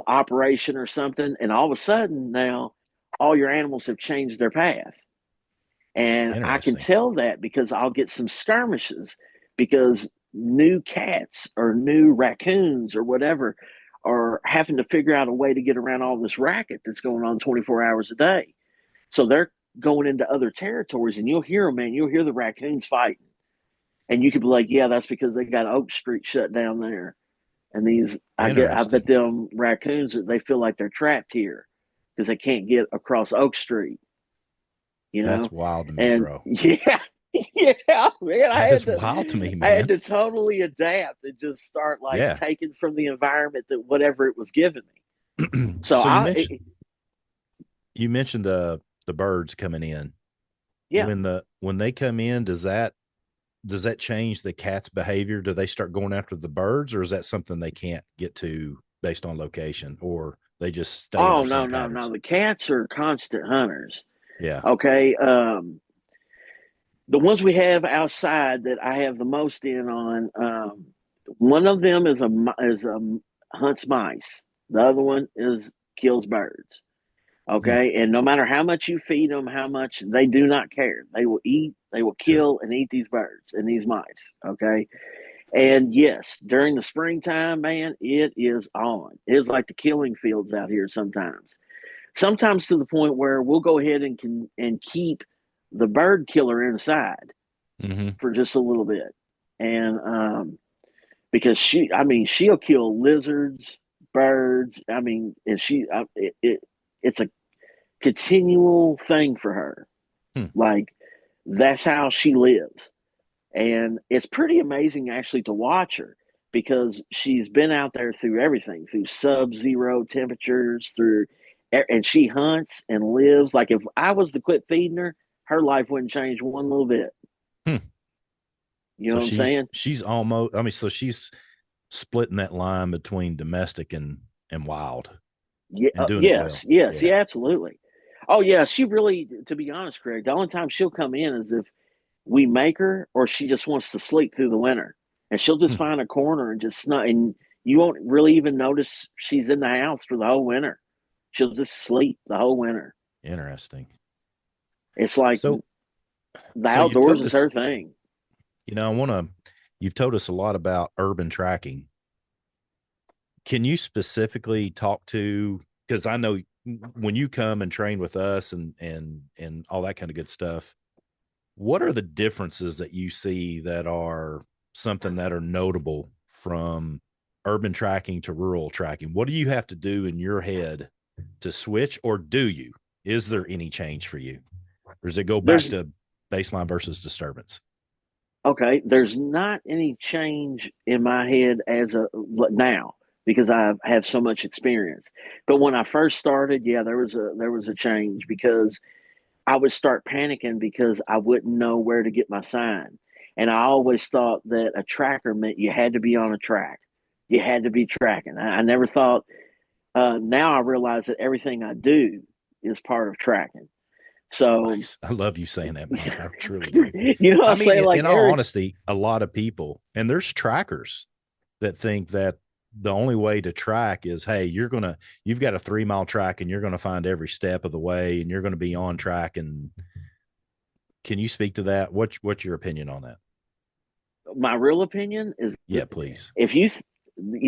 Speaker 2: operation or something, and all of a sudden now all your animals have changed their path. And I can
Speaker 1: Interesting.
Speaker 2: tell that because I'll get some skirmishes because new cats or new raccoons or whatever are having to figure out a way to get around all this racket that's going on 24 hours a day. So they're going into other territories, and you'll hear them, man. You'll hear the raccoons fighting. And you could be like, yeah, that's because they got Oak Street shut down there. And I bet
Speaker 1: Interesting.
Speaker 2: them raccoons, they feel like they're trapped here because they can't get across Oak Street, you
Speaker 1: That's
Speaker 2: know?
Speaker 1: wild to me,
Speaker 2: And
Speaker 1: bro.
Speaker 2: yeah, yeah, man,
Speaker 1: That is wild to me,
Speaker 2: I had
Speaker 1: man.
Speaker 2: to totally adapt and just start like
Speaker 1: Yeah.
Speaker 2: taking from the environment that whatever it was giving me. So
Speaker 1: So you mentioned the birds coming in.
Speaker 2: yeah.
Speaker 1: When they come in, does that change the cat's behavior? Do they start going after the birds, or is that something they can't get to based on location, or they just stay in
Speaker 2: Oh
Speaker 1: their
Speaker 2: no,
Speaker 1: same
Speaker 2: no, no.
Speaker 1: patterns?
Speaker 2: The cats are constant hunters.
Speaker 1: Yeah.
Speaker 2: Okay. The ones we have outside that I have the most in on, one of them is hunts mice. The other one is kills birds.
Speaker 1: Hmm.
Speaker 2: Okay, and no matter how much you feed them, how much they do not care. They will eat. They will
Speaker 1: Sure.
Speaker 2: kill and eat these birds and these mice. Okay, and yes, during the springtime, man, it is on. It is like the killing fields out here sometimes. Sometimes to the point where we'll go ahead and keep the bird killer inside
Speaker 1: Hmm.
Speaker 2: for just a little bit, and because I mean, she'll kill lizards, birds. I mean, and it's a continual thing for her.
Speaker 1: Hmm.
Speaker 2: Like that's how she lives, and it's pretty amazing actually to watch her because she's been out there through everything, through sub-zero temperatures, and she hunts and lives. Like if I was to quit feeding her, her life wouldn't change one little bit.
Speaker 1: Hmm.
Speaker 2: You know
Speaker 1: So
Speaker 2: what I'm saying?
Speaker 1: she's almost. I mean, so she's splitting that line between domestic and wild
Speaker 2: Yeah,
Speaker 1: and doing it
Speaker 2: yes,
Speaker 1: well.
Speaker 2: yes,
Speaker 1: Yeah.
Speaker 2: yeah, absolutely. Oh yeah, she really, to be honest, Craig, the only time she'll come in is if we make her or she just wants to sleep through the winter. And she'll just
Speaker 1: Hmm.
Speaker 2: find a corner and just snug and you won't really even notice she's in the house for the whole winter. She'll just sleep the whole winter.
Speaker 1: Interesting.
Speaker 2: It's like
Speaker 1: So
Speaker 2: the
Speaker 1: so you've
Speaker 2: outdoors
Speaker 1: told
Speaker 2: is
Speaker 1: us.
Speaker 2: her thing.
Speaker 1: I want to. You've told us a lot about urban tracking. Can you specifically talk to, because I know when you come and train with us and all that kind of good stuff, what are the differences that you see that are something that are notable from urban tracking to rural tracking? What do you have to do in your head to switch, or do you? Is there any change for you? Or does it go back
Speaker 2: There's
Speaker 1: to baseline versus disturbance?
Speaker 2: okay, there's not any change in my head as a now because I have so much experience. But when I first started, yeah, there was a change because I would start panicking because I wouldn't know where to get my sign. And I always thought that a tracker meant you had to be on a track. You had to be tracking. I never thought, now I realize that everything I do is part of tracking. So,
Speaker 1: Nice. I love you saying that, man. I truly do.
Speaker 2: you know what
Speaker 1: I
Speaker 2: I'm
Speaker 1: mean,
Speaker 2: saying? Like,
Speaker 1: in all honesty, a lot of people, and there's trackers that think that the only way to track is, hey, you've got a 3 mile track and you're going to find every step of the way and you're going to be on track. And can you speak to that? What's your opinion on that?
Speaker 2: my real opinion is
Speaker 1: Yeah, please.
Speaker 2: if you,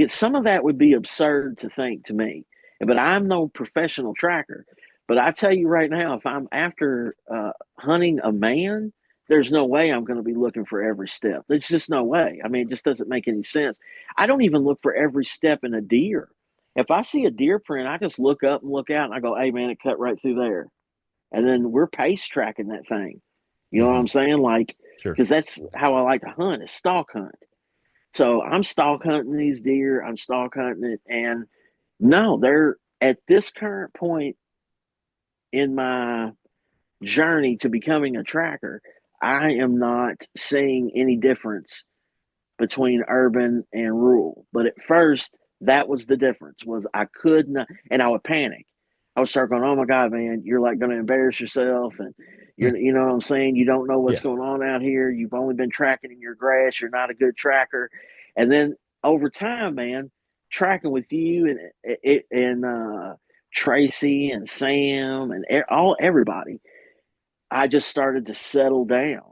Speaker 2: some of that would be absurd to think to me, but I'm no professional tracker. But I tell you right now, if I'm after hunting a man, there's no way I'm going to be looking for every step. There's just no way. I mean, it just doesn't make any sense. I don't even look for every step in a deer. If I see a deer print, I just look up and look out and I go, hey, man, it cut right through there. And then we're pace tracking that thing. You know what
Speaker 1: Hmm.
Speaker 2: I'm saying? Like,
Speaker 1: Sure.
Speaker 2: because that's how I like to hunt is stalk hunt. So I'm stalk hunting these deer. I'm stalk hunting it. And no, they're at this current point in my journey to becoming a tracker, I am not seeing any difference between urban and rural. But at first, that was the difference. Was I could not, and I would panic. I would start going, "Oh my God, man, you're like going to embarrass yourself, and
Speaker 1: Hmm.
Speaker 2: you know what I'm saying? You don't know what's
Speaker 1: Yeah.
Speaker 2: going on out here. You've only been tracking in your grass. You're not a good tracker." And then over time, man, tracking with you and Tracy and Sam and all everybody, I just started to settle down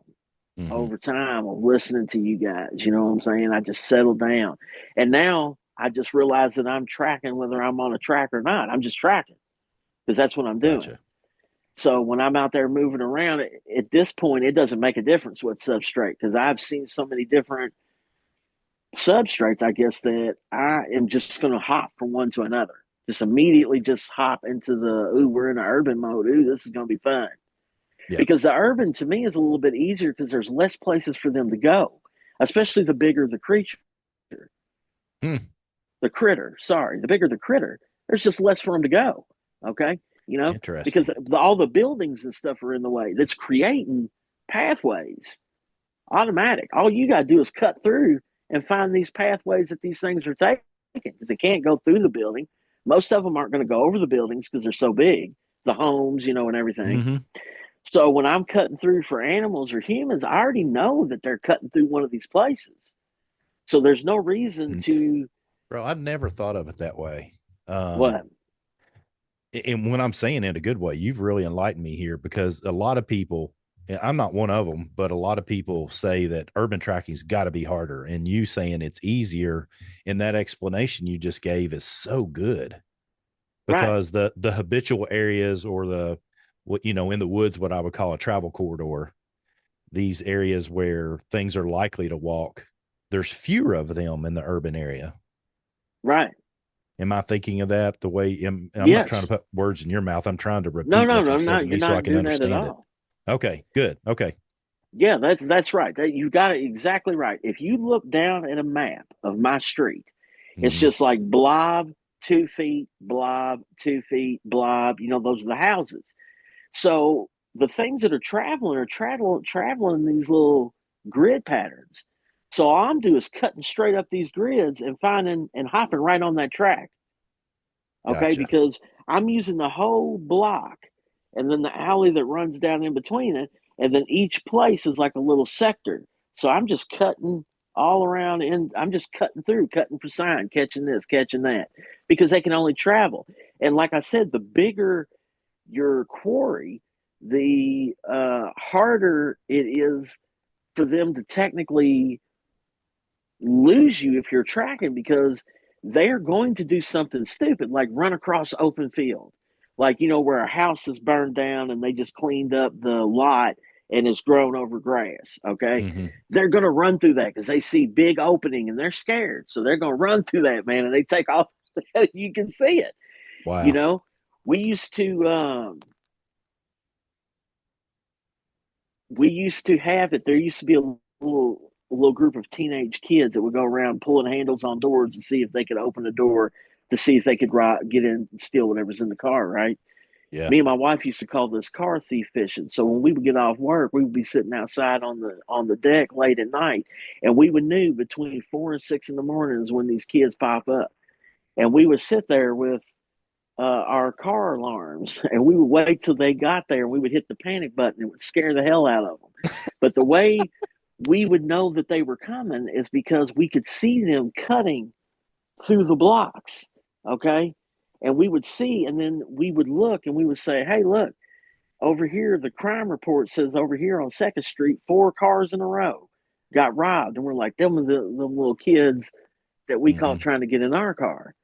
Speaker 1: Hmm.
Speaker 2: over time of listening to you guys. You know what I'm saying? I just settled down. And now I just realize that I'm tracking whether I'm on a track or not. I'm just tracking because that's what I'm doing.
Speaker 1: Gotcha.
Speaker 2: So when I'm out there moving around, at this point, it doesn't make a difference what substrate because I've seen so many different substrates, I guess, that I am just going to hop from one to another. Just immediately just hop into the, ooh, we're in an urban mode. Ooh, this is going to be fun.
Speaker 1: Yeah.
Speaker 2: Because the urban to me is a little bit easier because there's less places for them to go, especially the bigger the creature,
Speaker 1: Hmm.
Speaker 2: the critter. Sorry, the bigger the critter, there's just less for them to go. Okay, you know, because
Speaker 1: Interesting.
Speaker 2: all the buildings and stuff are in the way. That's creating pathways automatic. All you got to do is cut through and find these pathways that these things are taking because they can't go through the building. Most of them aren't going to go over the buildings because they're so big, the homes, you know, and everything.
Speaker 1: Hmm.
Speaker 2: So when I'm cutting through for animals or humans, I already know that they're cutting through one of these places. So there's no reason to
Speaker 1: Bro, I'd never thought of it that way.
Speaker 2: what?
Speaker 1: And when I'm saying it in a good way, you've really enlightened me here because a lot of people, and I'm not one of them, but a lot of people say that urban tracking's got to be harder. And you saying it's easier, and that explanation you just gave is so good
Speaker 2: Right,
Speaker 1: because the habitual areas or the what in the woods, what I would call a travel corridor, these areas where things are likely to walk, there's fewer of them in the urban area.
Speaker 2: right.
Speaker 1: Am I thinking of that the way I'm not trying to
Speaker 2: Yes.
Speaker 1: put words in your mouth. I'm trying to
Speaker 2: No,
Speaker 1: repeat
Speaker 2: no,
Speaker 1: what
Speaker 2: no,
Speaker 1: you've
Speaker 2: no.
Speaker 1: said to
Speaker 2: You're
Speaker 1: me so I
Speaker 2: not
Speaker 1: can
Speaker 2: doing that at
Speaker 1: understand it.
Speaker 2: all.
Speaker 1: Okay, good. Okay.
Speaker 2: Yeah, that's right. That you got it exactly right. If you look down at a map of my street, it's
Speaker 1: Hmm.
Speaker 2: just like blob, 2 feet, blob, 2 feet, blob. You know, those are the houses. So the things that are traveling these little grid patterns. So all I'm doing is cutting straight up these grids and finding and hopping right on that track. Okay,
Speaker 1: Gotcha.
Speaker 2: because I'm using the whole block and then the alley that runs down in between it, and then each place is like a little sector. So I'm just cutting all around and I'm just cutting through, cutting for sign, catching this, catching that, because they can only travel. And like I said, the bigger your quarry, the harder it is for them to technically lose you if you're tracking because they're going to do something stupid like run across open field, like you know where a house is burned down and they just cleaned up the lot and it's grown over grass. Okay,
Speaker 1: Hmm.
Speaker 2: they're going to run through that because they see big opening and they're scared, so they're going to run through that, man, and they take off. You can see it, you
Speaker 1: Wow.
Speaker 2: know. we used to um we used to have it. There used to be a little group of teenage kids that would go around pulling handles on doors to see if they could open the door to see if they could get in and steal whatever's in the car. Right.
Speaker 1: Yeah.
Speaker 2: Me and my wife used to call this car thief fishing. So when we would get off work, we would be sitting outside on the deck late at night, and we would know between 4 and 6 in the morning is when these kids pop up, and we would sit there with our car alarms, and we would wait till they got there, and we would hit the panic button. It would scare the hell out of them. But the way we would know that they were coming is because we could see them cutting through the blocks. Okay. And we would see, and then we would look and we would say, hey, look, over here, the crime report says over here on Second Street, 4 cars in a row got robbed. And we're like, them are the little kids that we caught
Speaker 1: Hmm.
Speaker 2: trying to get in our car.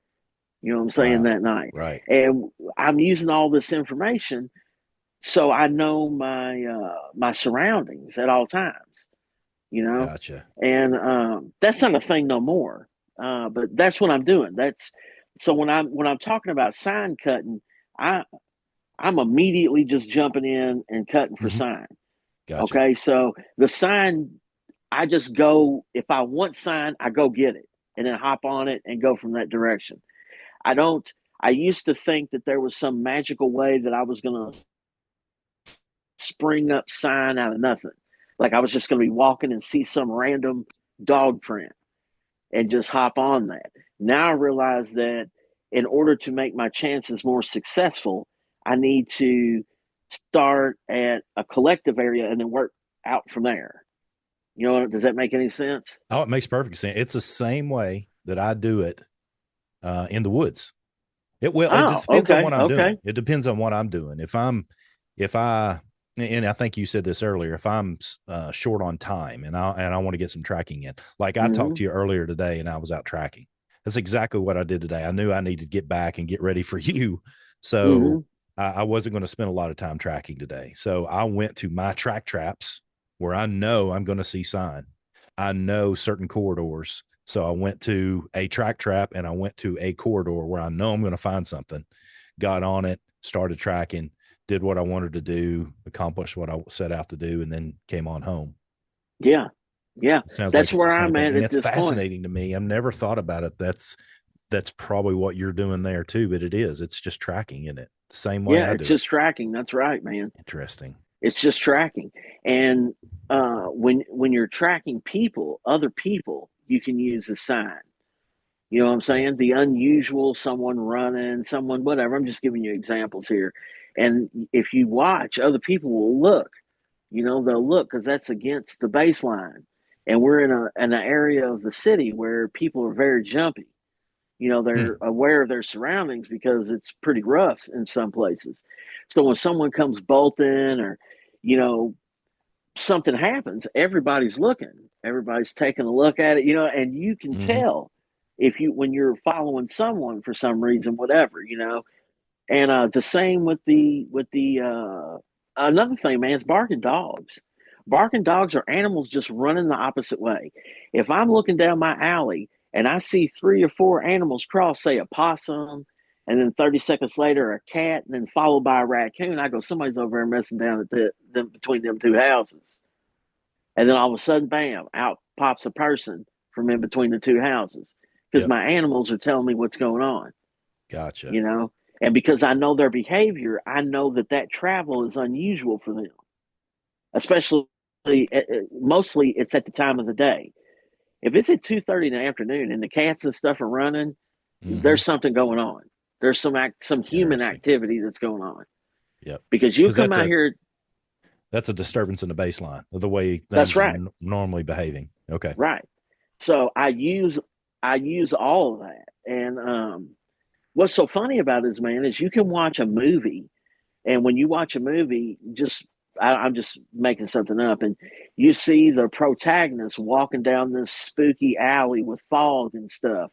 Speaker 2: You know what I'm saying,
Speaker 1: Wow.
Speaker 2: that night.
Speaker 1: Right.
Speaker 2: And I'm using all this information so I know my surroundings at all times, you know,
Speaker 1: Gotcha.
Speaker 2: and that's not a thing no more. But that's what I'm doing. That's so when I'm talking about sign cutting, I I'm immediately just jumping in and cutting for
Speaker 1: Hmm.
Speaker 2: sign.
Speaker 1: Gotcha.
Speaker 2: Okay, so the sign, I just go if I want sign, I go get it and then hop on it and go from that direction. I don't. I used to think that there was some magical way that I was going to spring up sign out of nothing. Like I was just going to be walking and see some random dog print and just hop on that. Now I realize that in order to make my chances more successful, I need to start at a collective area and then work out from there. You know, does that make any sense?
Speaker 1: Oh, it makes perfect sense. It's the same way that I do it in the woods. It
Speaker 2: Oh,
Speaker 1: just depends on
Speaker 2: okay,
Speaker 1: what I'm
Speaker 2: okay.
Speaker 1: doing. It depends on what I'm doing. If I, and I think you said this earlier, if I'm short on time and I want to get some tracking in, like I talked
Speaker 2: Mm-hmm.
Speaker 1: to you earlier today and I was out tracking. That's exactly what I did today. I knew I needed to get back and get ready for you. So
Speaker 2: Mm-hmm.
Speaker 1: I wasn't going to spend a lot of time tracking today. So I went to my track traps where I know I'm going to see sign. I know certain corridors. So I went to a track trap and I went to a corridor where I know I'm going to find something, got on it, started tracking, did what I wanted to do, accomplished what I set out to do, and then came on home.
Speaker 2: Yeah, yeah.
Speaker 1: It sounds like
Speaker 2: That's
Speaker 1: it's the
Speaker 2: where
Speaker 1: same
Speaker 2: I'm
Speaker 1: thing.
Speaker 2: at
Speaker 1: And
Speaker 2: at
Speaker 1: that's
Speaker 2: this point.
Speaker 1: fascinating to me. I've never thought about it. That's probably what you're doing there too, but it is. It's just tracking in it. The same way
Speaker 2: Yeah,
Speaker 1: I
Speaker 2: it's
Speaker 1: do it.
Speaker 2: just tracking. That's right, man.
Speaker 1: Interesting.
Speaker 2: It's just tracking. And when you're tracking people, other people, you can use a sign. You know what I'm
Speaker 1: Yeah.
Speaker 2: saying? The unusual, someone running, someone whatever. I'm just giving you examples here. And if you watch, other people will look. You know, they'll look because that's against the baseline. And we're in an area of the city where people are very jumpy. You know, they're
Speaker 1: Hmm.
Speaker 2: aware of their surroundings because it's pretty rough in some places. So when someone comes bolting or, you know, something happens, everybody's looking, everybody's taking a look at it, you know, and you can
Speaker 1: Hmm.
Speaker 2: tell if you when you're following someone for some reason, whatever, you know. And the same with the another thing, man, it's barking dogs. Barking dogs are animals just running the opposite way. If I'm looking down my alley and I see three or four animals cross, say a possum, and then 30 seconds later a cat, and then followed by a raccoon, I go, somebody's over there messing down at them between them two houses. And then all of a sudden, bam, out pops a person from in between the two houses because
Speaker 1: Yep.
Speaker 2: my animals are telling me what's going on,
Speaker 1: Gotcha.
Speaker 2: you know? And because I know their behavior, I know that that travel is unusual for them, especially mostly it's at the time of the day. If it's at 2:30 in the afternoon and the cats and stuff are running,
Speaker 1: Hmm.
Speaker 2: there's something going on. There's some human
Speaker 1: Interesting.
Speaker 2: activity that's going on
Speaker 1: Yep.
Speaker 2: because you
Speaker 1: Because
Speaker 2: come out here.
Speaker 1: that's a disturbance in the baseline of the way
Speaker 2: That's
Speaker 1: things are
Speaker 2: right,
Speaker 1: normally behaving. Okay.
Speaker 2: right. So I use all of that, and what's so funny about it is, man, is you can watch a movie, and when you watch a movie, I'm just making something up, and you see the protagonist walking down this spooky alley with fog and stuff,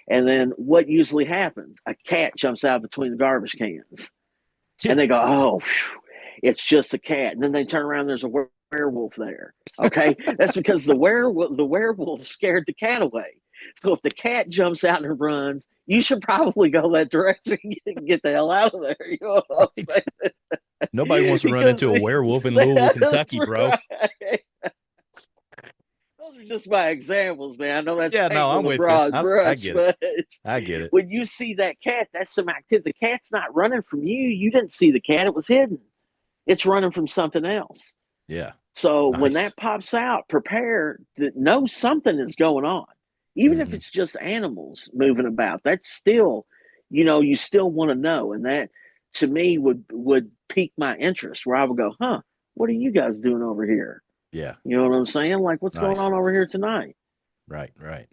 Speaker 2: and then what usually happens? A cat jumps out between the garbage cans,
Speaker 1: Yeah.
Speaker 2: and they go, "Oh, phew, it's just a cat," and then they turn around, there's a werewolf there. Okay, that's because the werewolf scared the cat away. So if the cat jumps out and runs, you should probably go that direction and get the hell out of there. You know what
Speaker 1: Right.
Speaker 2: I'm
Speaker 1: Nobody wants
Speaker 2: saying?
Speaker 1: to run
Speaker 2: Because
Speaker 1: into a werewolf in Louisville,
Speaker 2: that's
Speaker 1: Kentucky, bro.
Speaker 2: right. Those are just my examples, man. I know that's
Speaker 1: Yeah, no,
Speaker 2: painting
Speaker 1: I'm
Speaker 2: with a
Speaker 1: with you.
Speaker 2: broad
Speaker 1: I
Speaker 2: brush,
Speaker 1: get it.
Speaker 2: but
Speaker 1: I get it.
Speaker 2: when you see that cat, that's some activity. The cat's not running from you. You didn't see the cat; it was hidden. It's running from something else.
Speaker 1: Yeah.
Speaker 2: So when
Speaker 1: Nice.
Speaker 2: that pops out, prepare to know something is going on. Even if
Speaker 1: Hmm.
Speaker 2: it's just animals moving about, that's still, you know, you still want to know. And that to me would pique my interest where I would go, huh, what are you guys doing over here?
Speaker 1: Yeah.
Speaker 2: You know what I'm saying? Like what's going
Speaker 1: Nice.
Speaker 2: on over here tonight?
Speaker 1: Right. Right.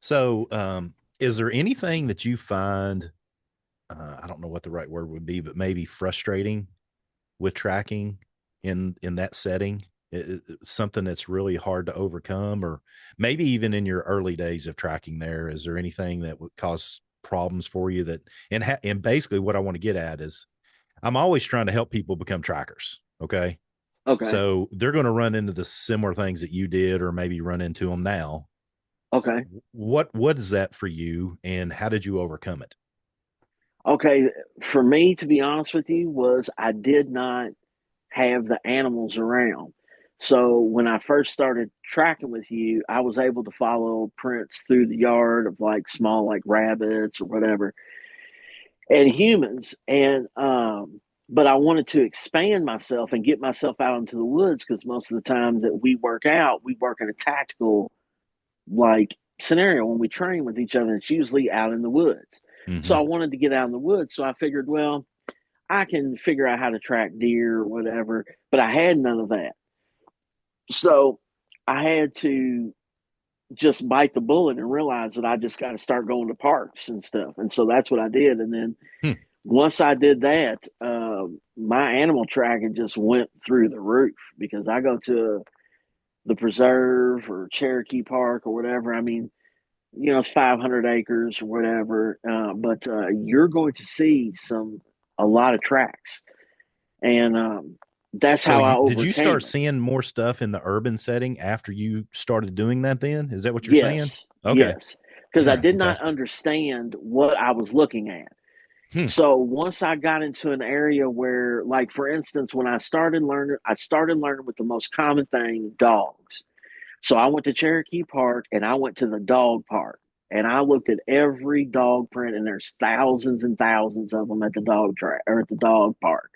Speaker 1: So, is there anything that you find, I don't know what the right word would be, but maybe frustrating with tracking in that setting? Something that's really hard to overcome, or maybe even in your early days of tracking there, is there anything that would cause problems for you that, and basically what I want to get at is I'm always trying to help people become trackers. Okay.
Speaker 2: Okay.
Speaker 1: So they're going to run into the similar things that you did, or maybe run into them now.
Speaker 2: Okay.
Speaker 1: What is that for you, and how did you overcome it?
Speaker 2: Okay. For me, to be honest with you, was I did not have the animals around. So when I first started tracking with you, I was able to follow prints through the yard of like small, like rabbits or whatever, and humans. And but I wanted to expand myself and get myself out into the woods because most of the time that we work out, we work in a tactical like scenario when we train with each other. It's usually out in the woods. So
Speaker 1: Mm-hmm.
Speaker 2: I wanted to get out in the woods. So I figured, well, I can figure out how to track deer or whatever, but I had none of that. So I had to just bite the bullet and realize that I just got to start going to parks and stuff. And so that's what I did. And then
Speaker 1: Hmm.
Speaker 2: once I did that, my animal tracking just went through the roof because I go to the preserve or Cherokee Park or whatever. I mean, it's 500 acres or whatever, but you're going to see a lot of tracks. And that's
Speaker 1: So
Speaker 2: how I
Speaker 1: did you start
Speaker 2: overcame it.
Speaker 1: seeing more stuff in the urban setting after you started doing that? Then is that what you're saying?
Speaker 2: Yes,
Speaker 1: Okay.
Speaker 2: yes, because I
Speaker 1: Yeah.
Speaker 2: did
Speaker 1: Okay.
Speaker 2: not understand what I was looking at.
Speaker 1: Hmm.
Speaker 2: So once I got into an area where, like for instance, when I started learning with the most common thing, dogs. So I went to Cherokee Park and I went to the dog park and I looked at every dog print and there's thousands and thousands of them at the dog track or at the dog park.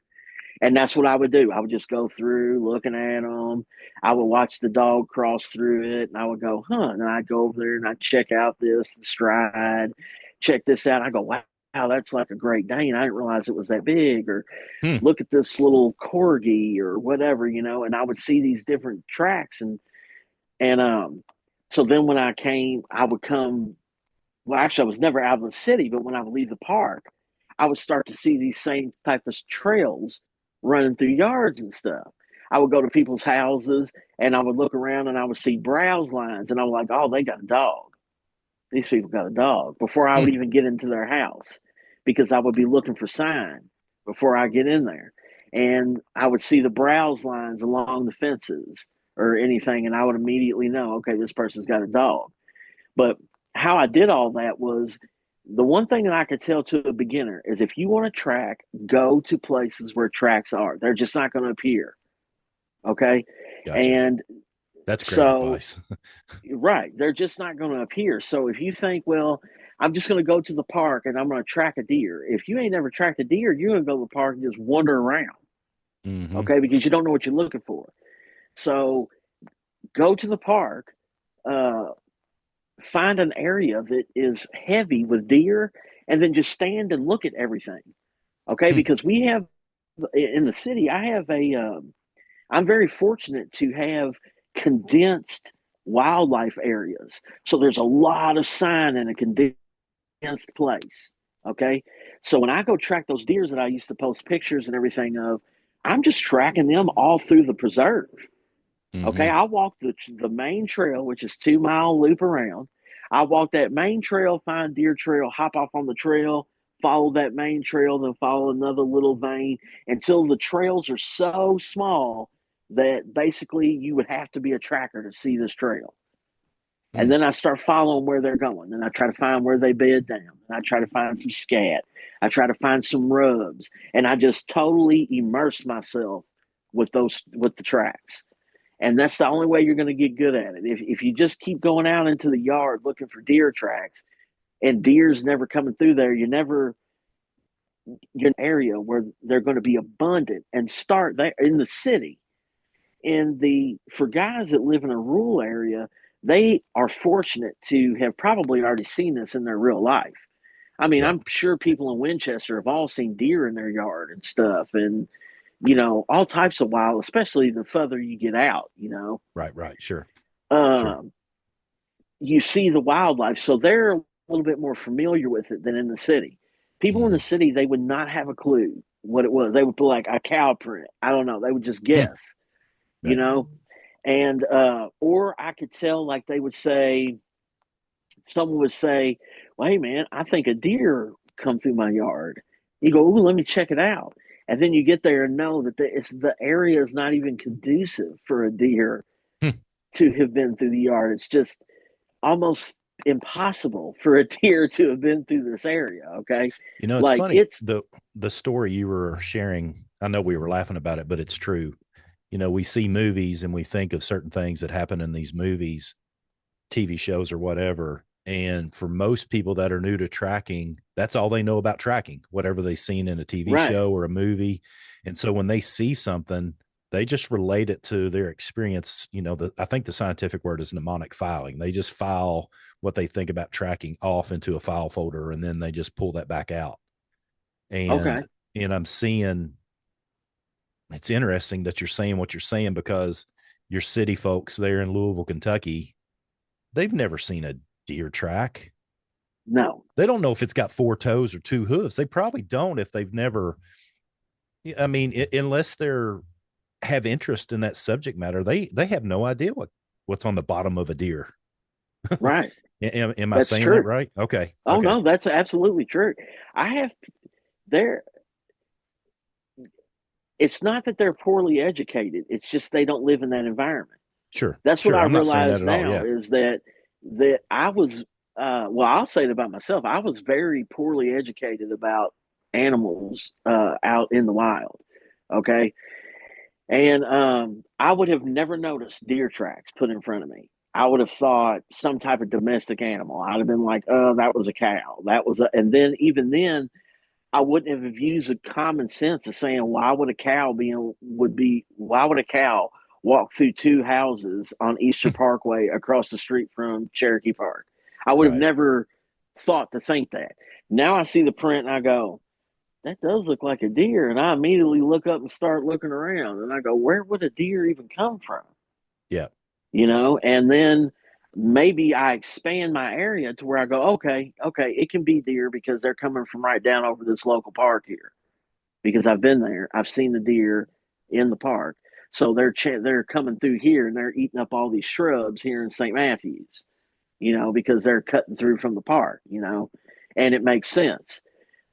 Speaker 2: And that's what I would do. I would just go through looking at them. I would watch the dog cross through it and I would go, huh. And I'd go over there and I'd check out the stride, check this out. I go, wow, that's like a Great Dane. I didn't realize it was that big. Or
Speaker 1: Hmm.
Speaker 2: look at this little corgi or whatever, and I would see these different tracks. And so then when I would come, well, actually, I was never out of the city, but when I would leave the park, I would start to see these same type of trails running through yards and stuff. I would go to people's houses and I would look around and I would see browse lines and I'm like, oh, they got a dog. These people got a dog before I would
Speaker 1: Hmm.
Speaker 2: even get into their house because I would be looking for sign before I get in there. And I would see the browse lines along the fences or anything, and I would immediately know, okay, this person's got a dog. But how I did all that was the one thing that I could tell to a beginner is if you want to track, go to places where tracks are. They're just not going to appear. Okay.
Speaker 1: Gotcha.
Speaker 2: And
Speaker 1: That's great
Speaker 2: so,
Speaker 1: advice.
Speaker 2: right, they're just not going to appear. So if you think, well, I'm just going to go to the park and I'm going to track a deer. If you ain't never tracked a deer, you're going to go to the park and just wander around.
Speaker 1: Mm-hmm.
Speaker 2: Okay. Because you don't know what you're looking for. So go to the park, uh, find an area that is heavy with deer and then just stand and look at everything. Okay,
Speaker 1: Hmm.
Speaker 2: because we have in the city, I'm very fortunate to have condensed wildlife areas. So there's a lot of sign in a condensed place. Okay, so when I go track those deers that I used to post pictures and everything of, I'm just tracking them all through the preserve. Okay,
Speaker 1: Mm-hmm.
Speaker 2: I walk the main trail, which is 2 mile loop around. I walk that main trail, find deer trail, hop off on the trail, follow that main trail, then follow another little vein until the trails are so small that basically you would have to be a tracker to see this trail. And
Speaker 1: Hmm.
Speaker 2: then I start following where they're going. And I try to find where they bed down. And I try to find some scat. I try to find some rubs. And I just totally immerse myself with the tracks. And that's the only way you're going to get good at it. If you just keep going out into the yard looking for deer tracks and deer's never coming through there, you're an area where they're going to be abundant and start there in the city. For guys that live in a rural area, they are fortunate to have probably already seen this in their real life. I mean,
Speaker 1: Yeah.
Speaker 2: I'm sure people in Winchester have all seen deer in their yard and stuff, and all types of wild, especially the further you get out.
Speaker 1: Right. Right. Sure. Sure.
Speaker 2: Um, you see the wildlife, so they're a little bit more familiar with it than in the city. People in the
Speaker 1: Mm-hmm.
Speaker 2: city, they would not have a clue what it was. They would put like a cow print. I don't know. They would just
Speaker 1: Hmm.
Speaker 2: guess, you
Speaker 1: Right.
Speaker 2: know. And or I could tell, like they would say, someone would say, "Well, hey man, I think a deer come through my yard." You go, "Ooh, let me check it out." And then you get there and know that the area is not even conducive for a deer
Speaker 1: Hmm.
Speaker 2: to have been through the yard. It's just almost impossible for a deer to have been through this area. Okay.
Speaker 1: It's
Speaker 2: Like
Speaker 1: funny,
Speaker 2: it's
Speaker 1: the story you were sharing, I know we were laughing about it, but it's true. We see movies and we think of certain things that happen in these movies, TV shows or whatever. And for most people that are new to tracking, that's all they know about tracking, whatever they've seen in a TV
Speaker 2: right.
Speaker 1: show or a movie. And so when they see something, they just relate it to their experience. I think the scientific word is mnemonic filing. They just file what they think about tracking off into a file folder, and then they just pull that back out. And
Speaker 2: Okay.
Speaker 1: and I'm seeing, it's interesting that you're saying what you're saying, because your city folks there in Louisville, Kentucky, they've never seen a deer track.
Speaker 2: No.
Speaker 1: They don't know if it's got four toes or two hooves. They probably don't if they've never. I mean, unless they're have interest in that subject matter, they have no idea what's on the bottom of a deer.
Speaker 2: Right.
Speaker 1: Am I
Speaker 2: That's
Speaker 1: saying that
Speaker 2: true.
Speaker 1: right? Okay.
Speaker 2: Oh
Speaker 1: Okay.
Speaker 2: no, that's absolutely true. I have there it's not that they're poorly educated. It's just they don't live in that environment.
Speaker 1: Sure.
Speaker 2: That's what
Speaker 1: Sure.
Speaker 2: I
Speaker 1: I'm not saying that
Speaker 2: realize
Speaker 1: at all.
Speaker 2: now
Speaker 1: Yeah.
Speaker 2: is that I was well, I'll say it about myself. I was very poorly educated about animals out in the wild. Okay. And I would have never noticed deer tracks put in front of me. I would have thought some type of domestic animal. I'd have been like, oh, that was a cow. That was a, and then even then I wouldn't have used a common sense of saying why would a cow walk through two houses on Easter Parkway across the street from Cherokee Park? I would have
Speaker 1: Right.
Speaker 2: never thought to think that. Now I see the print and I go, that does look like a deer. And I immediately look up and start looking around and I go, where would a deer even come from?
Speaker 1: Yeah.
Speaker 2: And then maybe I expand my area to where I go, okay, it can be deer because they're coming from right down over this local park here. Because I've been there, I've seen the deer in the park, so they're coming through here and they're eating up all these shrubs here in St. Matthews, because they're cutting through from the park, and it makes sense.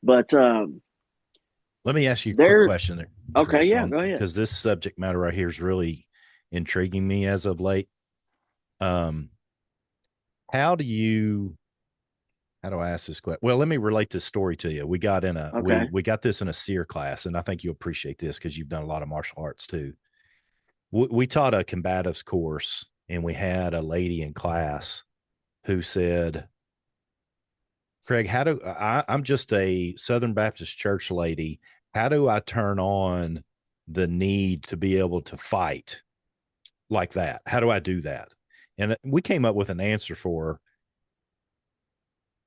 Speaker 2: But
Speaker 1: Let me ask you a quick
Speaker 2: they're
Speaker 1: question there,
Speaker 2: okay,
Speaker 1: Chris,
Speaker 2: yeah,
Speaker 1: on
Speaker 2: go ahead.
Speaker 1: because this subject matter right here is really intriguing me as of late. Um, how do you how do I ask this question? Well, let me relate this story to you. We got in a we
Speaker 2: Okay,
Speaker 1: we got this in a SEER class, and I think you'll appreciate this because you've done a lot of martial arts too. We taught a combatives course, and we had a lady in class who said, "Craig, I'm just a Southern Baptist church lady. How do I turn on the need to be able to fight like that? How do I do that?" And we came up with an answer for her.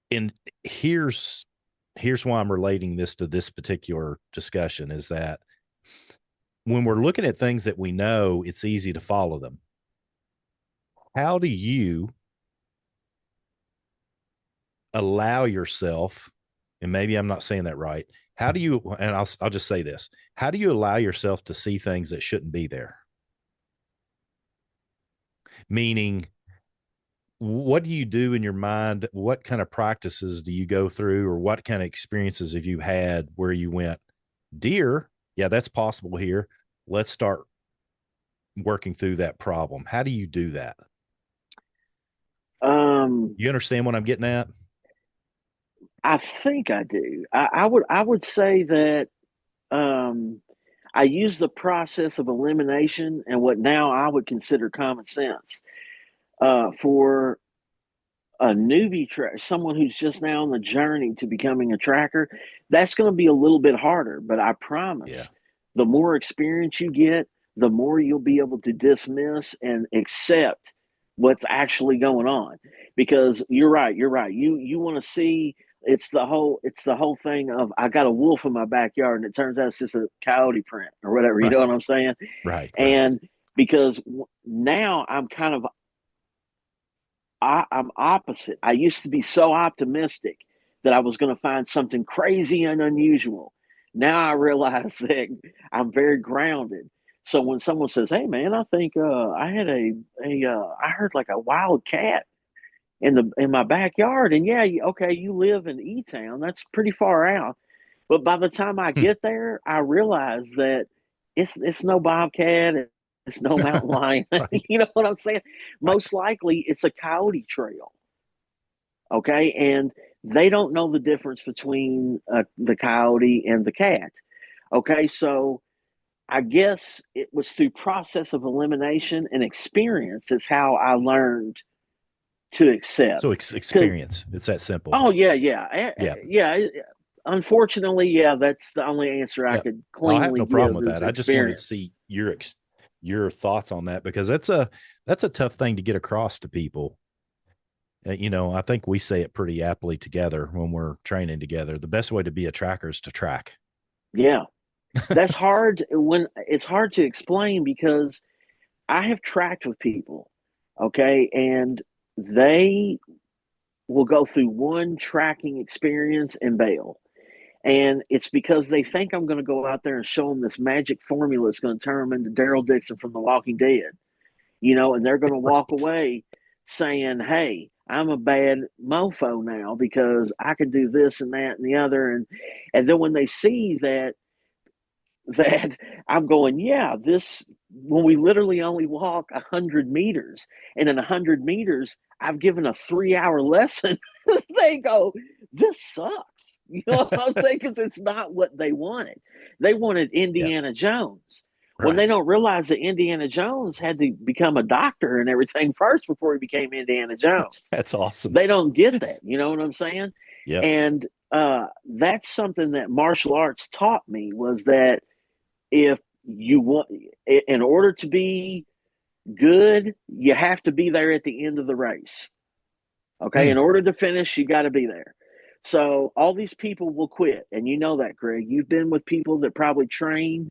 Speaker 1: And here's why I'm relating this to this particular discussion is that when we're looking at things that we know, it's easy to follow them. How do you allow yourself, and maybe I'm not saying that right, how do you, and I'll just say this, how do you allow yourself to see things that shouldn't be there? Meaning, what do you do in your mind? What kind of practices do you go through, or what kind of experiences have you had where you went, deer, yeah, that's possible here. Let's start working through that problem. How do you do that?
Speaker 2: um,
Speaker 1: You understand what I'm getting at?
Speaker 2: I think I do. I would say that um, I use the process of elimination and what now I would consider common sense for a newbie someone who's just now on the journey to becoming a tracker. That's going to be a little bit harder, but I
Speaker 1: Yeah.
Speaker 2: promise, the more experience you get, the more you'll be able to dismiss and accept what's actually going on. Because you're right, You want to see. It's the whole thing of I got a wolf in my backyard, and it turns out it's just a coyote print or whatever. You know
Speaker 1: Right.
Speaker 2: what I'm saying?
Speaker 1: Right. Right.
Speaker 2: And because now I'm kind of I'm opposite. I used to be so optimistic that I was going to find something crazy and unusual. Now I realize that I'm very grounded. So when someone says, "Hey, man, I think I had I heard like a wild cat in my backyard," and yeah, okay, you live in E Town, that's pretty far out. But by the time I
Speaker 1: Hmm.
Speaker 2: get there, I realize that it's no bobcat, it's no mountain lion.
Speaker 1: Right.
Speaker 2: You know what I'm saying?
Speaker 1: Right.
Speaker 2: Most likely, it's a coyote trail. Okay, and they don't know the difference between the coyote and the cat. Okay, so I guess it was through process of elimination and experience is how I learned to
Speaker 1: So
Speaker 2: accept. Because
Speaker 1: experience. It's that simple.
Speaker 2: oh yeah, yeah,
Speaker 1: Yeah.
Speaker 2: yeah. Unfortunately, yeah, that's the only answer I
Speaker 1: Yeah.
Speaker 2: could
Speaker 1: No, I have
Speaker 2: cleanly
Speaker 1: no problem
Speaker 2: give
Speaker 1: with
Speaker 2: is
Speaker 1: that. I just wanted to
Speaker 2: experience.
Speaker 1: see your thoughts on that because that's a tough thing to get across to people. I think we say it pretty aptly together when we're training together. The best way to be a tracker is to track.
Speaker 2: Yeah, that's hard when it's hard to explain because I have tracked with people, okay, and they will go through one tracking experience and bail. And it's because they think I'm going to go out there and show them this magic formula that's going to turn them into Daryl Dixon from The Walking Dead, and they're going to walk
Speaker 1: Right.
Speaker 2: away saying, hey, I'm a bad mofo now because I can do this and that and the other. And then when they see that I'm going, yeah, this when we literally only walk 100 meters, and in 100 meters, I've given a 3 hour lesson. They go, this sucks. You know what I'm saying? Because it's not what they wanted. They wanted
Speaker 1: Yeah.
Speaker 2: Indiana Jones. When they
Speaker 1: Right.
Speaker 2: don't realize that Indiana Jones had to become a doctor and everything first before he became Indiana Jones.
Speaker 1: That's awesome.
Speaker 2: They don't get that. You know what I'm saying?
Speaker 1: Yep.
Speaker 2: And that's something that martial arts taught me was that if you want, in order to be good, you have to be there at the end of the race. Okay.
Speaker 1: Hmm.
Speaker 2: In order to finish, you got to be there. So all these people will quit. And you know that, Greg. You've been with people that probably train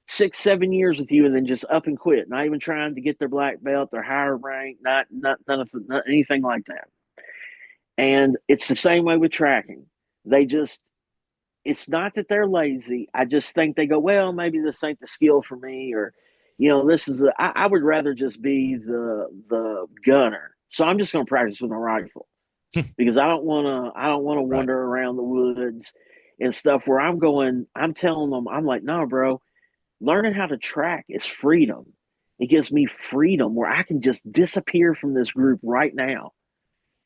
Speaker 2: 6, 7 years with you and then just up and quit, not even trying to get their black belt, their higher rank, not none of not anything like that. And it's the same way with tracking. They just it's not that they're lazy. I just think they go, well, maybe this ain't the skill for me, or this is I would rather just be the gunner. So I'm just going to practice with my rifle because I don't want to
Speaker 1: Right.
Speaker 2: wander around the woods and stuff where I'm going. I'm telling them, I'm like, no, bro, learning how to track is freedom. It gives me freedom where I can just disappear from this group right now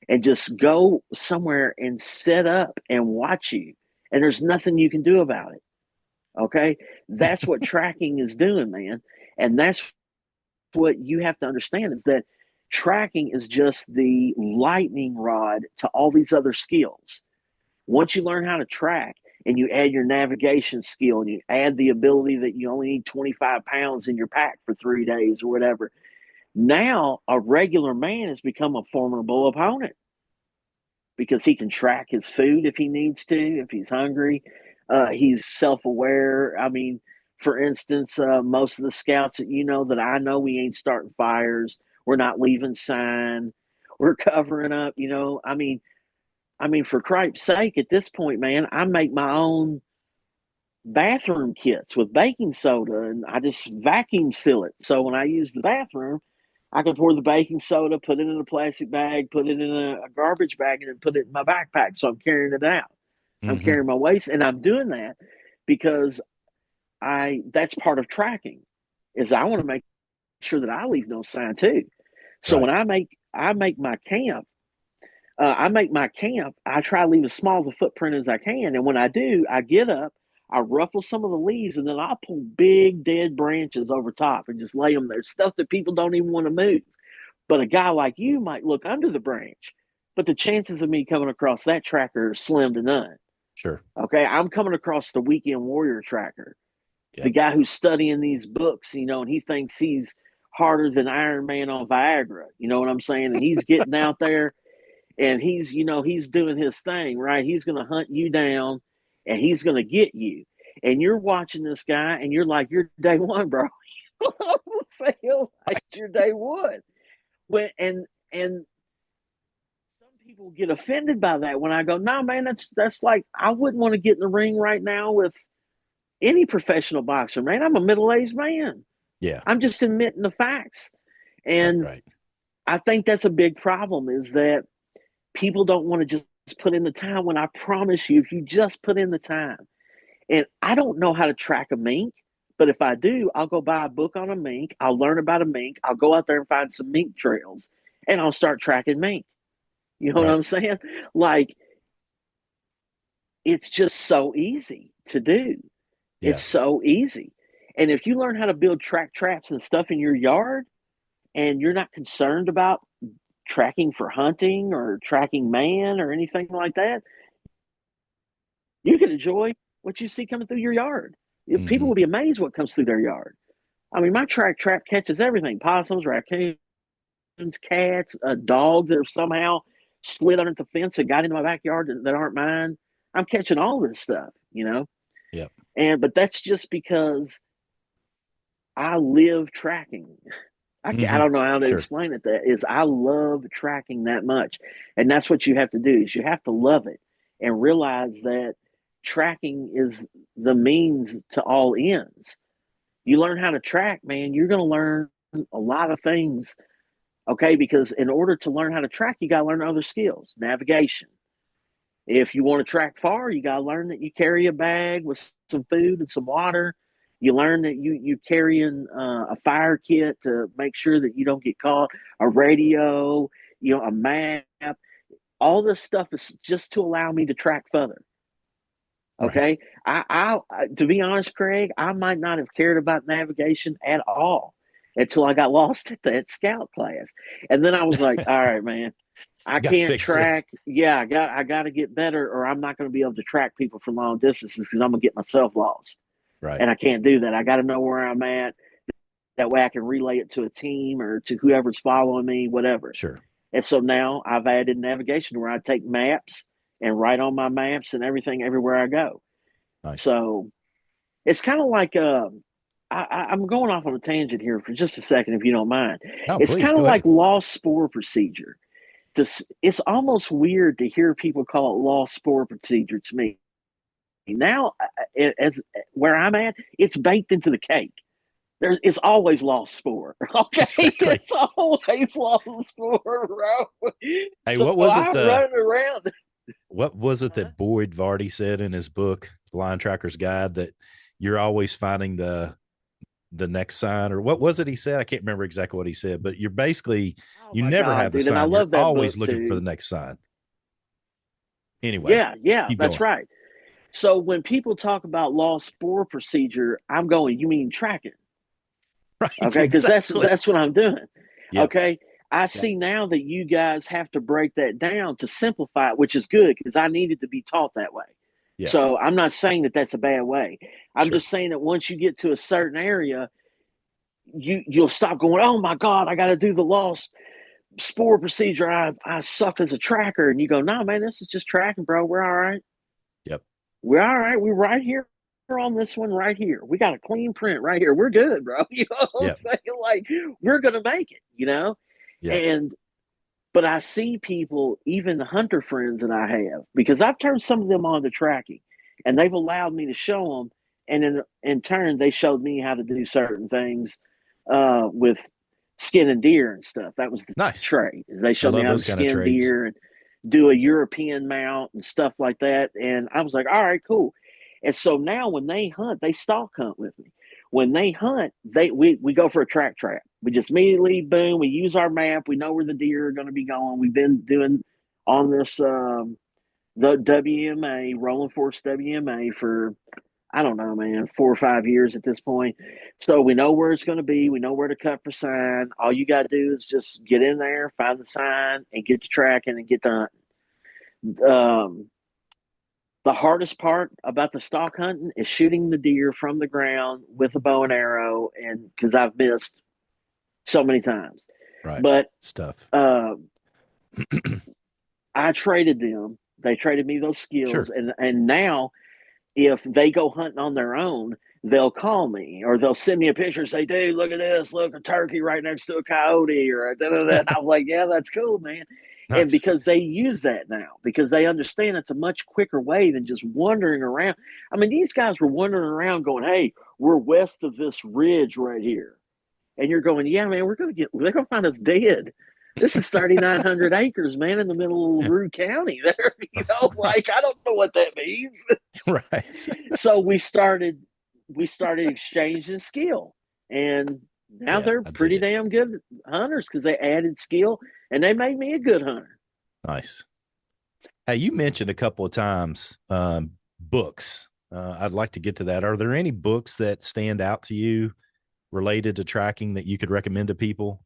Speaker 2: and just go somewhere and set up and watch you. And there's nothing you can do about it. Okay. That's what tracking is doing, man. And that's what you have to understand is that tracking is just the lightning rod to all these other skills. Once you learn how to track and you add your navigation skill and you add the ability that you only need 25 pounds in your pack for 3 days or whatever, now a regular man has become a formidable opponent because he can track his food if he needs to, if he's hungry. He's self aware. I mean, for instance, most of the scouts that I know, we ain't starting fires. We're not leaving sign. We're covering up. For Christ's sake, at this point, man, I make my own bathroom kits with baking soda and I just vacuum seal it. So when I use the bathroom, I can pour the baking soda, put it in a plastic bag, put it in a garbage bag, and then put it in my backpack. So I'm carrying it out. I'm
Speaker 1: Hmm.
Speaker 2: carrying my waste, and I'm doing that because that's part of tracking. Is I want to make sure that I leave no sign too. So when
Speaker 1: Right.
Speaker 2: I make my camp, I try to leave as small as a footprint as I can. And when I do, I get up, I ruffle some of the leaves, and then I'll pull big dead branches over top and just lay them there. Stuff that people don't even want to move. But a guy like you might look under the branch, but the chances of me coming across that tracker are slim to none.
Speaker 1: Sure.
Speaker 2: Okay, I'm coming across the weekend warrior tracker, the
Speaker 1: Yep.
Speaker 2: guy who's studying these books, and he thinks he's harder than Iron Man on Viagra. You know what I'm saying? And he's getting out there and he's doing his thing, right? He's going to hunt you down and he's going to get you. And you're watching this guy and you're like, you're day one, bro. I feel like
Speaker 1: Right.
Speaker 2: you're day one. And some people get offended by that when I go, no, man, that's like I wouldn't want to get in the ring right now with any professional boxer, man. I'm a middle-aged man.
Speaker 1: Yeah.
Speaker 2: I'm just admitting the facts.
Speaker 1: Right.
Speaker 2: And
Speaker 1: Right.
Speaker 2: I think that's a big problem is that people don't want to just put in the time when I promise you, if you just put in the time And I don't know how to track a mink, but if I do, I'll go buy a book on a mink. I'll learn about a mink. I'll go out there and find some mink trails and I'll start tracking mink. You know what
Speaker 1: Right.
Speaker 2: I'm saying? Like, it's just so easy to do. It's
Speaker 1: Yeah.
Speaker 2: so easy. And if you learn how to build track traps and stuff in your yard and you're not concerned about tracking for hunting or tracking man or anything like that, you can enjoy what you see coming through your yard. People
Speaker 1: Hmm.
Speaker 2: will be amazed what comes through their yard. I mean, my track trap catches everything: possums, raccoons, cats, dogs that are somehow slid under the fence and got into my backyard that aren't mine. I'm catching all this stuff, you know.
Speaker 1: Yep.
Speaker 2: And but that's just because I live tracking. I
Speaker 1: Hmm.
Speaker 2: don't know how to
Speaker 1: Sure.
Speaker 2: explain it. That is, I love tracking that much, and that's what you have to do. Is you have to love it and realize that tracking is the means to all ends. You learn how to track, man, you're going to learn a lot of things. Okay, because in order to learn how to track, you got to learn other skills, navigation. If you want to track far, you got to learn that you carry a bag with some food and some water. You learn that you carrying a fire kit to make sure that you don't get caught. A radio, a map. All this stuff is just to allow me to track further.
Speaker 1: Right.
Speaker 2: Okay, to be honest, Craig, I might not have cared about navigation at all until I got lost at that scout class, and then I was like, all right, man, I
Speaker 1: Got to
Speaker 2: can't
Speaker 1: fix this.
Speaker 2: track. Yeah, I got to get better, or I'm not going to be able to track people from long distances because I'm gonna get myself lost,
Speaker 1: Right.
Speaker 2: and I can't do that. I got to know where I'm at. That way, I can relay it to a team or to whoever's following me, whatever.
Speaker 1: Sure.
Speaker 2: And so now I've added navigation where I take maps and write on my maps and everything everywhere I go.
Speaker 1: Nice.
Speaker 2: So it's kind of like I'm going off on a tangent here for just a second, if you don't mind.
Speaker 1: Oh,
Speaker 2: It's
Speaker 1: please
Speaker 2: kind of
Speaker 1: go
Speaker 2: like
Speaker 1: ahead.
Speaker 2: lost spore procedure. It's almost weird to hear people call it lost spore procedure to me. Now, as where I'm at, it's baked into the cake. It's always lost spore. Okay,
Speaker 1: Exactly.
Speaker 2: it's always lost spore, bro.
Speaker 1: Hey,
Speaker 2: So
Speaker 1: what was it?
Speaker 2: I'm running around.
Speaker 1: What was it
Speaker 2: Huh?
Speaker 1: that Boyd Vardy said in his book, The Line Tracker's Guide, that you're always finding the next sign, or what was it he said? I can't remember exactly what he said, but you're basically
Speaker 2: Oh
Speaker 1: you
Speaker 2: my
Speaker 1: never
Speaker 2: god,
Speaker 1: have the
Speaker 2: dude! And I
Speaker 1: sign. You're
Speaker 2: love that
Speaker 1: always
Speaker 2: book
Speaker 1: looking for the
Speaker 2: too.
Speaker 1: next sign. Anyway,
Speaker 2: Yeah,
Speaker 1: keep
Speaker 2: that's
Speaker 1: going.
Speaker 2: right. So when people talk about lost spore procedure, I'm going, you mean tracking?
Speaker 1: Right.
Speaker 2: Okay, because that's
Speaker 1: Exactly.
Speaker 2: that's what I'm doing.
Speaker 1: Yep.
Speaker 2: Okay, I
Speaker 1: Yep.
Speaker 2: see now that you guys have to break that down to simplify it, which is good because I needed to be taught that way.
Speaker 1: Yeah.
Speaker 2: So I'm not saying that that's a bad way. I'm
Speaker 1: Sure.
Speaker 2: just saying that once you get to a certain area, you'll stop going, oh my god, I got to do the lost spore procedure. I suck as a tracker, and you go, no man, this is just tracking, bro. We're all right.
Speaker 1: Yep.
Speaker 2: We're all right. We're right here on this one right here. We got a clean print right here. We're good, bro. You know what I'm
Speaker 1: Yep.
Speaker 2: saying? Like, we're gonna make it.
Speaker 1: Yep.
Speaker 2: And but I see people, even the hunter friends that I have, because I've turned some of them on to tracking, and they've allowed me to show them, and in turn they showed me how to do certain things with skinning deer and stuff. That was the
Speaker 1: Nice.
Speaker 2: trade. They
Speaker 1: I
Speaker 2: showed me
Speaker 1: love
Speaker 2: how to
Speaker 1: those kind of
Speaker 2: skin
Speaker 1: trades.
Speaker 2: deer and do a European mount and stuff like that. And I was like, all right, cool. And so now when they hunt, they stalk hunt with me. When they hunt, we go for a track trap. We just immediately boom. We use our map. We know where the deer are going to be going. We've been doing on this the WMA Rolling Force WMA for I don't know, man, 4 or 5 years at this point. So we know where it's going to be. We know where to cut for sign. All you got to do is just get in there, find the sign, and get to tracking and get done. Um, the hardest part about the stalk hunting is shooting the deer from the ground with a bow and arrow, and because I've missed so many times.
Speaker 1: Right.
Speaker 2: But
Speaker 1: Stuff.
Speaker 2: uh, I traded them. They traded me those skills,
Speaker 1: Sure.
Speaker 2: and now if they go hunting on their own, they'll call me or they'll send me a picture and say, dude, look at this, look, a turkey right next to a coyote or da, da, da. I'm like, yeah, that's cool, man. And
Speaker 1: Nice.
Speaker 2: because they use that now, because they understand it's a much quicker way than just wandering around. I mean, these guys were wandering around going, hey, we're west of this ridge right here. And you're going, yeah, man, they're going to find us dead. This is 3,900 acres, man, in the middle of LaRue County. There,
Speaker 1: Right.
Speaker 2: like I don't know what that means.
Speaker 1: Right.
Speaker 2: So we started exchanging skill, and now
Speaker 1: Yeah,
Speaker 2: they're
Speaker 1: I dig
Speaker 2: pretty
Speaker 1: it.
Speaker 2: damn good hunters because they added skill and they made me a good hunter.
Speaker 1: Nice. Hey, you mentioned a couple of times books. I'd like to get to that. Are there any books that stand out to you related to tracking that you could recommend to people?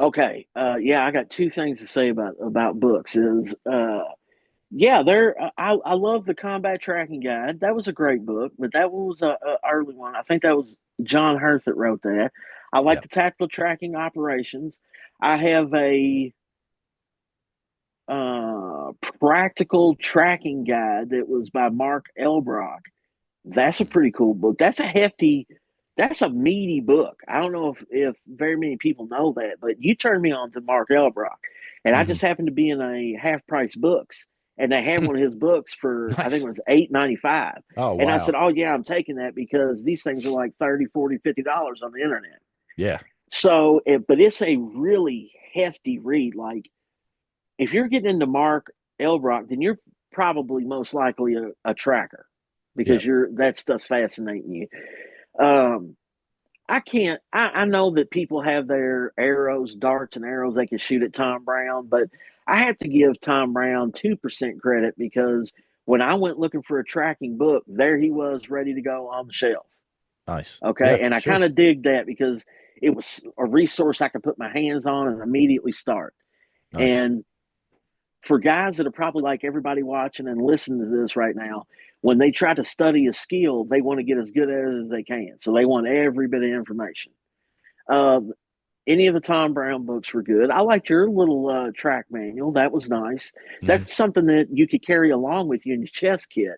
Speaker 2: Okay, yeah, I got two things to say about books. Is yeah, they're I love the combat tracking guide. That was a great book, but that one was a early one. I think that was John Hurth that wrote that. I like
Speaker 1: Yeah.
Speaker 2: the tactical tracking operations. I have a practical tracking guide that was by Mark Elbrock. That's a pretty cool book. That's a meaty book. I don't know if very many people know that, but you turned me on to Mark Elbrock, and I
Speaker 1: Mm-hmm.
Speaker 2: just happened to be in a half price books, and they had one of his books for I think it
Speaker 1: Nice.
Speaker 2: was $8.95,
Speaker 1: Oh,
Speaker 2: and I said,
Speaker 1: wow.
Speaker 2: "Oh yeah, I'm taking that because these things are like 30, 40, $50 on the internet."
Speaker 1: Yeah.
Speaker 2: So, but it's a really hefty read. Like if you're getting into Mark Elbrock, then you're probably most likely a tracker
Speaker 1: Yeah.
Speaker 2: because you're that stuff's fascinating you. Um, I can't. I know that people have their arrows, darts, and arrows they can shoot at Tom Brown, but I have to give Tom Brown 2% credit because when I went looking for a tracking book, there he was ready to go on the shelf.
Speaker 1: Nice. Yeah,
Speaker 2: Okay, and I
Speaker 1: sure.
Speaker 2: kind of dig that because it was a resource I could put my hands on and immediately start.
Speaker 1: Nice.
Speaker 2: And for guys that are probably like everybody watching and listening to this right now, when they try to study a skill, they want to get as good at it as they can. So they want every bit of information. Um, any of the Tom Brown books were good. I liked your little track manual. That was nice.
Speaker 1: Mm-hmm.
Speaker 2: That's something that you could carry along with you in your chest kit.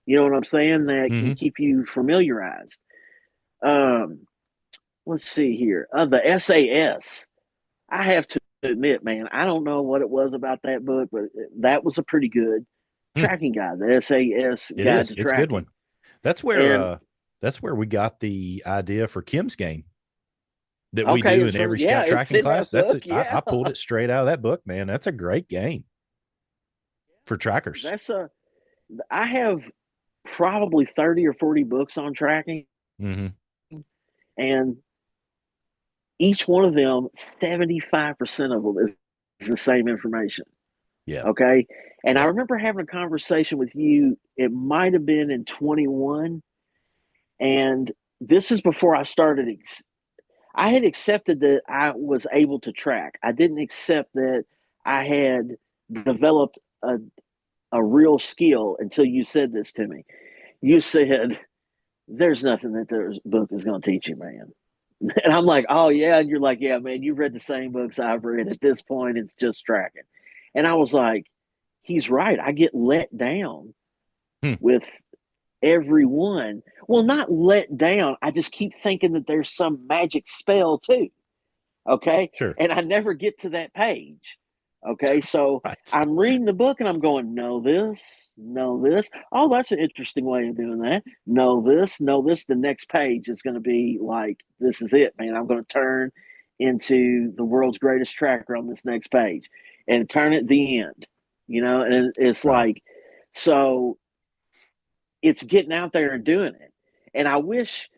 Speaker 2: You know what I'm saying? That can
Speaker 1: Mm-hmm.
Speaker 2: keep you familiarized. Um, let's see here. The SAS. I have to admit, man, I don't know what it was about that book, but that was a pretty good
Speaker 1: Hmm.
Speaker 2: tracking guide, the SAS
Speaker 1: It
Speaker 2: guide
Speaker 1: is.
Speaker 2: to
Speaker 1: It's a good
Speaker 2: tracking.
Speaker 1: one. That's where
Speaker 2: And
Speaker 1: uh that's where we got the idea for Kim's game that we
Speaker 2: okay,
Speaker 1: do
Speaker 2: it's
Speaker 1: in
Speaker 2: from
Speaker 1: every
Speaker 2: yeah,
Speaker 1: scout
Speaker 2: it's
Speaker 1: tracking
Speaker 2: in that
Speaker 1: class. That's
Speaker 2: book.
Speaker 1: it. I
Speaker 2: Yeah,
Speaker 1: pulled it straight out of that book, man. That's a great game for trackers.
Speaker 2: that's a. I have probably 30 or 40 books on tracking,
Speaker 1: Mm-hmm.
Speaker 2: and each one of them, 75% of them is the same information.
Speaker 1: Yeah.
Speaker 2: Okay. And I
Speaker 1: Yep.
Speaker 2: remember having a conversation with you, it might have been in 21. And this is before I started. I had accepted that I was able to track. I didn't accept that I had developed a real skill until you said this to me. You said, there's nothing that this book is going to teach you, man. And I'm like, oh, yeah. And you're like, yeah, man, you've read the same books I've read. At this point, it's just tracking. And I was like, he's right. I get let down
Speaker 1: Hmm.
Speaker 2: with everyone. Well, not let down. I just keep thinking that there's some magic spell too. Okay.
Speaker 1: Sure.
Speaker 2: And I never get to that page. Okay. So
Speaker 1: Right.
Speaker 2: I'm reading the book and I'm going, know this, know this. Oh, that's an interesting way of doing that. Know this, know this. The next page is going to be like, this is it, man. I'm going to turn into the world's greatest tracker on this next page and turn at the end, and it's
Speaker 1: Right.
Speaker 2: like, so it's getting out there and doing it. And I wish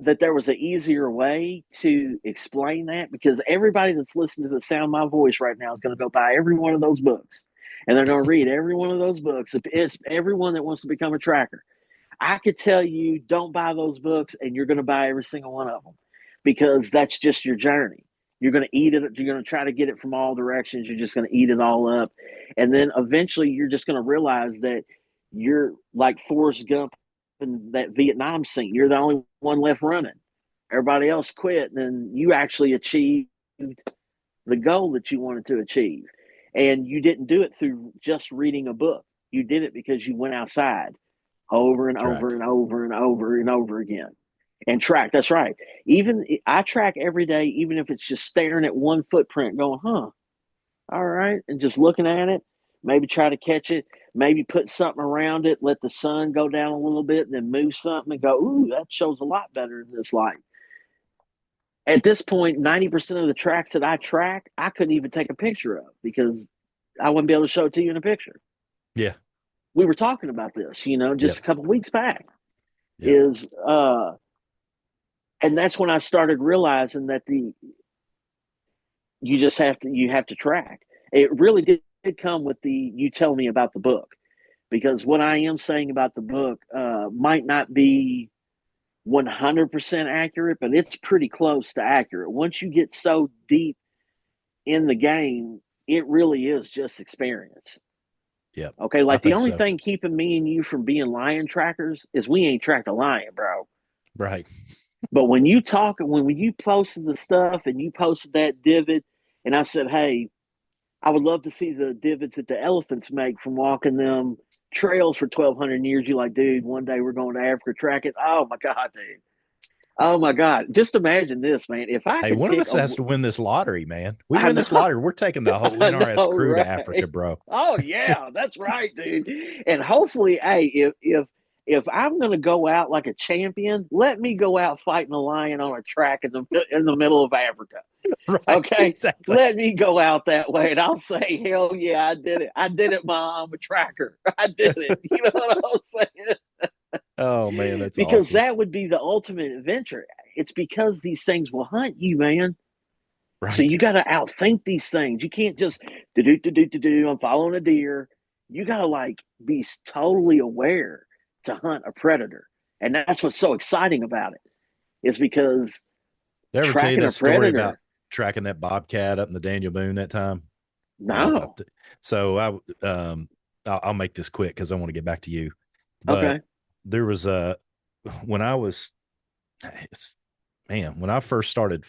Speaker 2: that there was an easier way to explain that because everybody that's listening to the sound of my voice right now is going to go buy every one of those books and they're going to read every one of those books. It's everyone that wants to become a tracker. I could tell you don't buy those books and you're going to buy every single one of them because that's just your journey. You're going to eat it. You're going to try to get it from all directions. You're just going to eat it all up. And then eventually you're just going to realize that you're like Forrest Gump in that Vietnam scene. You're the only one left running. Everybody else quit. And then you actually achieved the goal that you wanted to achieve. And you didn't do it through just reading a book. You did it because you went outside over and over
Speaker 1: Tracked.
Speaker 2: and over and over and over again. And track, that's right. Even I track every day, even if it's just staring at one footprint, going, huh, all right, and just looking at it, maybe try to catch it, maybe put something around it, let the sun go down a little bit, and then move something and go, ooh, that shows a lot better in this light. At this point, 90% of the tracks that I track, I couldn't even take a picture of because I wouldn't be able to show it to you in a picture.
Speaker 1: Yeah.
Speaker 2: We were talking about this, just
Speaker 1: Yep.
Speaker 2: a couple of weeks back.
Speaker 1: Yep.
Speaker 2: Is and that's when I started realizing that the you have to track. It really did come with the you tell me about the book, because what I am saying about the book might not be 100% accurate, but it's pretty close to accurate. Once you get so deep in the game, it really is just experience.
Speaker 1: Yep.
Speaker 2: Okay,
Speaker 1: I
Speaker 2: like the
Speaker 1: think
Speaker 2: only
Speaker 1: so.
Speaker 2: thing keeping me and you from being lion trackers is we ain't tracked a lion, bro.
Speaker 1: Right.
Speaker 2: But when you posted the stuff and you posted that divot, and I said, hey, I would love to see the divots that the elephants make from walking them trails for 1,200 years. You're like, dude, one day we're going to Africa track it. Oh my god, dude. Oh my god. Just imagine this, man. If I
Speaker 1: Hey,
Speaker 2: could
Speaker 1: one of
Speaker 2: pick
Speaker 1: us
Speaker 2: a,
Speaker 1: has to win this lottery, man. We
Speaker 2: I
Speaker 1: win
Speaker 2: know,
Speaker 1: this lottery. We're taking the whole
Speaker 2: I
Speaker 1: NRS
Speaker 2: know,
Speaker 1: crew to
Speaker 2: right?
Speaker 1: Africa, bro.
Speaker 2: Oh yeah, that's right, dude. And hopefully, hey, if I'm going to go out like a champion, let me go out fighting a lion on a track in the middle of Africa.
Speaker 1: Right.
Speaker 2: Okay,
Speaker 1: Exactly.
Speaker 2: let me go out that way, and I'll say, hell yeah, I did it. I did it, Mom. I'm a tracker. I did it. You know what I'm saying?
Speaker 1: Oh man, that's
Speaker 2: Because
Speaker 1: awesome.
Speaker 2: that would be the ultimate adventure. It's because these things will hunt you, man. So
Speaker 1: Right.
Speaker 2: you got to outthink these things. You can't just do do do do do. I'm following a deer. You got to like be totally aware to hunt a predator, and that's what's so exciting about it. Is because
Speaker 1: Did I ever tell you
Speaker 2: tracking a
Speaker 1: that story about
Speaker 2: predator.
Speaker 1: tracking that bobcat up in the Daniel Boone that time? I don't know if
Speaker 2: No,
Speaker 1: so I'll make this quick because I want to get back to you. But
Speaker 2: okay,
Speaker 1: there was a when I was man, when I first started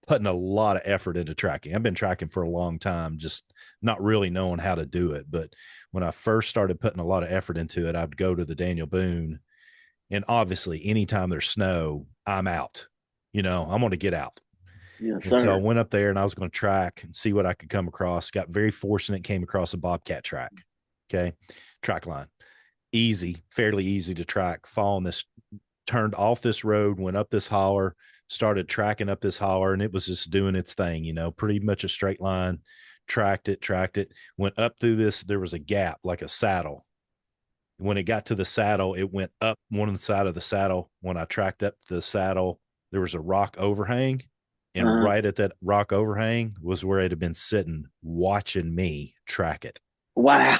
Speaker 1: putting a lot of effort into tracking. I've been tracking for a long time, just not really knowing how to do it. But when I first started putting a lot of effort into it, I'd go to the Daniel Boone, and obviously anytime there's snow, I'm out. I'm going to get out.
Speaker 2: yes,
Speaker 1: And so I
Speaker 2: sir.
Speaker 1: went up there and I was going to track and see what I could come across. Got very fortunate, came across a bobcat track. Okay. Track line. Easy, fairly easy to track. Following this, turned off this road, went up this holler, started tracking up this holler, and it was just doing its thing, pretty much a straight line. Tracked it, went up through this. There was a gap, like a saddle. When it got to the saddle, it went up one side of the saddle. When I tracked up the saddle, there was a rock overhang. And
Speaker 2: Uh,
Speaker 1: right at that rock overhang was where it had been sitting, watching me track it.
Speaker 2: wow,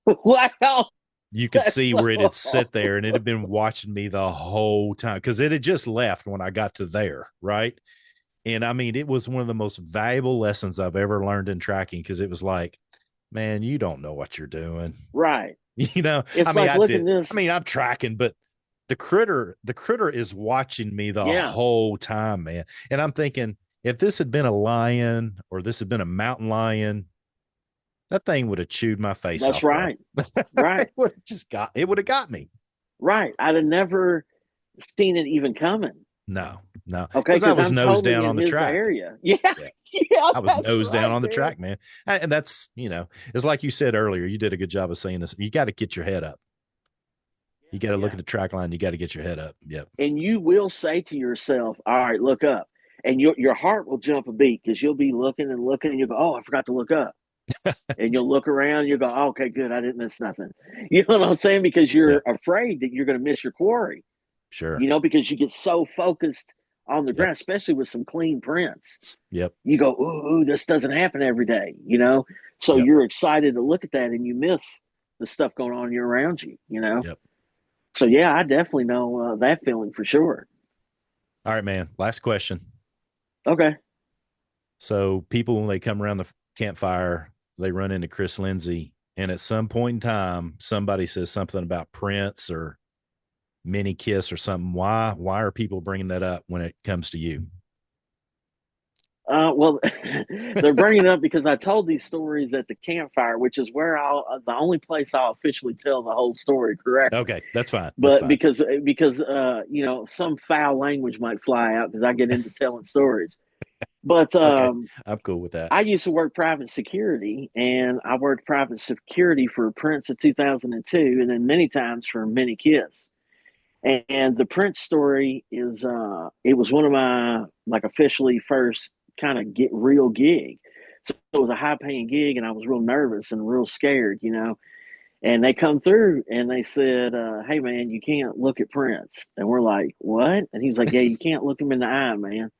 Speaker 2: wow,
Speaker 1: You could
Speaker 2: that's
Speaker 1: see
Speaker 2: so
Speaker 1: where it had sit there and it had been
Speaker 2: awesome.
Speaker 1: watching me the whole time because it had just left when I got to there. Right. And I mean, it was one of the most valuable lessons I've ever learned in tracking because it was like, man, you don't know what you're doing.
Speaker 2: Right.
Speaker 1: I
Speaker 2: It's
Speaker 1: mean,
Speaker 2: like
Speaker 1: I
Speaker 2: looking
Speaker 1: did. I
Speaker 2: this.
Speaker 1: mean, I'm tracking, but the critter is watching me the
Speaker 2: Yeah,
Speaker 1: whole time, man. And I'm thinking, if this had been a lion or this had been a mountain lion, that thing would have chewed my face
Speaker 2: that's
Speaker 1: off, bro.
Speaker 2: right. Right.
Speaker 1: It would have got me.
Speaker 2: Right. I'd have never seen it even coming.
Speaker 1: No, no,
Speaker 2: Okay,
Speaker 1: because I
Speaker 2: because
Speaker 1: was
Speaker 2: I'm
Speaker 1: nose
Speaker 2: totally
Speaker 1: down
Speaker 2: in
Speaker 1: on the
Speaker 2: his
Speaker 1: track.
Speaker 2: area. Yeah,
Speaker 1: Yeah,
Speaker 2: yeah,
Speaker 1: I was
Speaker 2: that's
Speaker 1: nose down
Speaker 2: right,
Speaker 1: on the
Speaker 2: man.
Speaker 1: track, man. And that's, it's like you said earlier. You did a good job of saying this. You got to get your head up. You got to look
Speaker 2: Yeah.
Speaker 1: at the track line. You got to get your head up. Yep.
Speaker 2: And you will say to yourself, all right, look up. And your heart will jump a beat because you'll be looking and looking and you'll go, oh, I forgot to look up. And you'll look around and you'll go, oh, okay, good. I didn't miss nothing. You know what I'm saying? Because you're
Speaker 1: Yep.
Speaker 2: afraid that you're going to miss your quarry,
Speaker 1: Sure.
Speaker 2: because you get so focused on the
Speaker 1: Yep.
Speaker 2: ground, especially with some clean prints.
Speaker 1: Yep.
Speaker 2: You go, ooh, this doesn't happen every day. So
Speaker 1: Yep.
Speaker 2: you're excited to look at that and you miss the stuff going on around you.
Speaker 1: Yep.
Speaker 2: So yeah, I definitely know that feeling for sure.
Speaker 1: All right, man. Last question.
Speaker 2: Okay.
Speaker 1: So people, when they come around the campfire, they run into Chris Lindsey. And at some point in time, somebody says something about Prince or Mini Kiss or something. Why are people bringing that up when it comes to you?
Speaker 2: Well, they're bringing it up because I told these stories at the campfire, which is where the only place I'll officially tell the whole story correctly.
Speaker 1: Okay, that's fine. That's
Speaker 2: But
Speaker 1: fine.
Speaker 2: because some foul language might fly out because I get into telling stories. But
Speaker 1: Okay, I'm cool with that.
Speaker 2: I used to work private security, and I worked private security for Prince of 2002, and then many times for Mini Kiss. And the Prince story is it was one of my like officially first kind of get real gig. So it was a high paying gig and I was real nervous and real scared, you know. And they come through and they said, hey man, you can't look at Prince. And we're like, what? And he was like, yeah, you can't look him in the eye, man.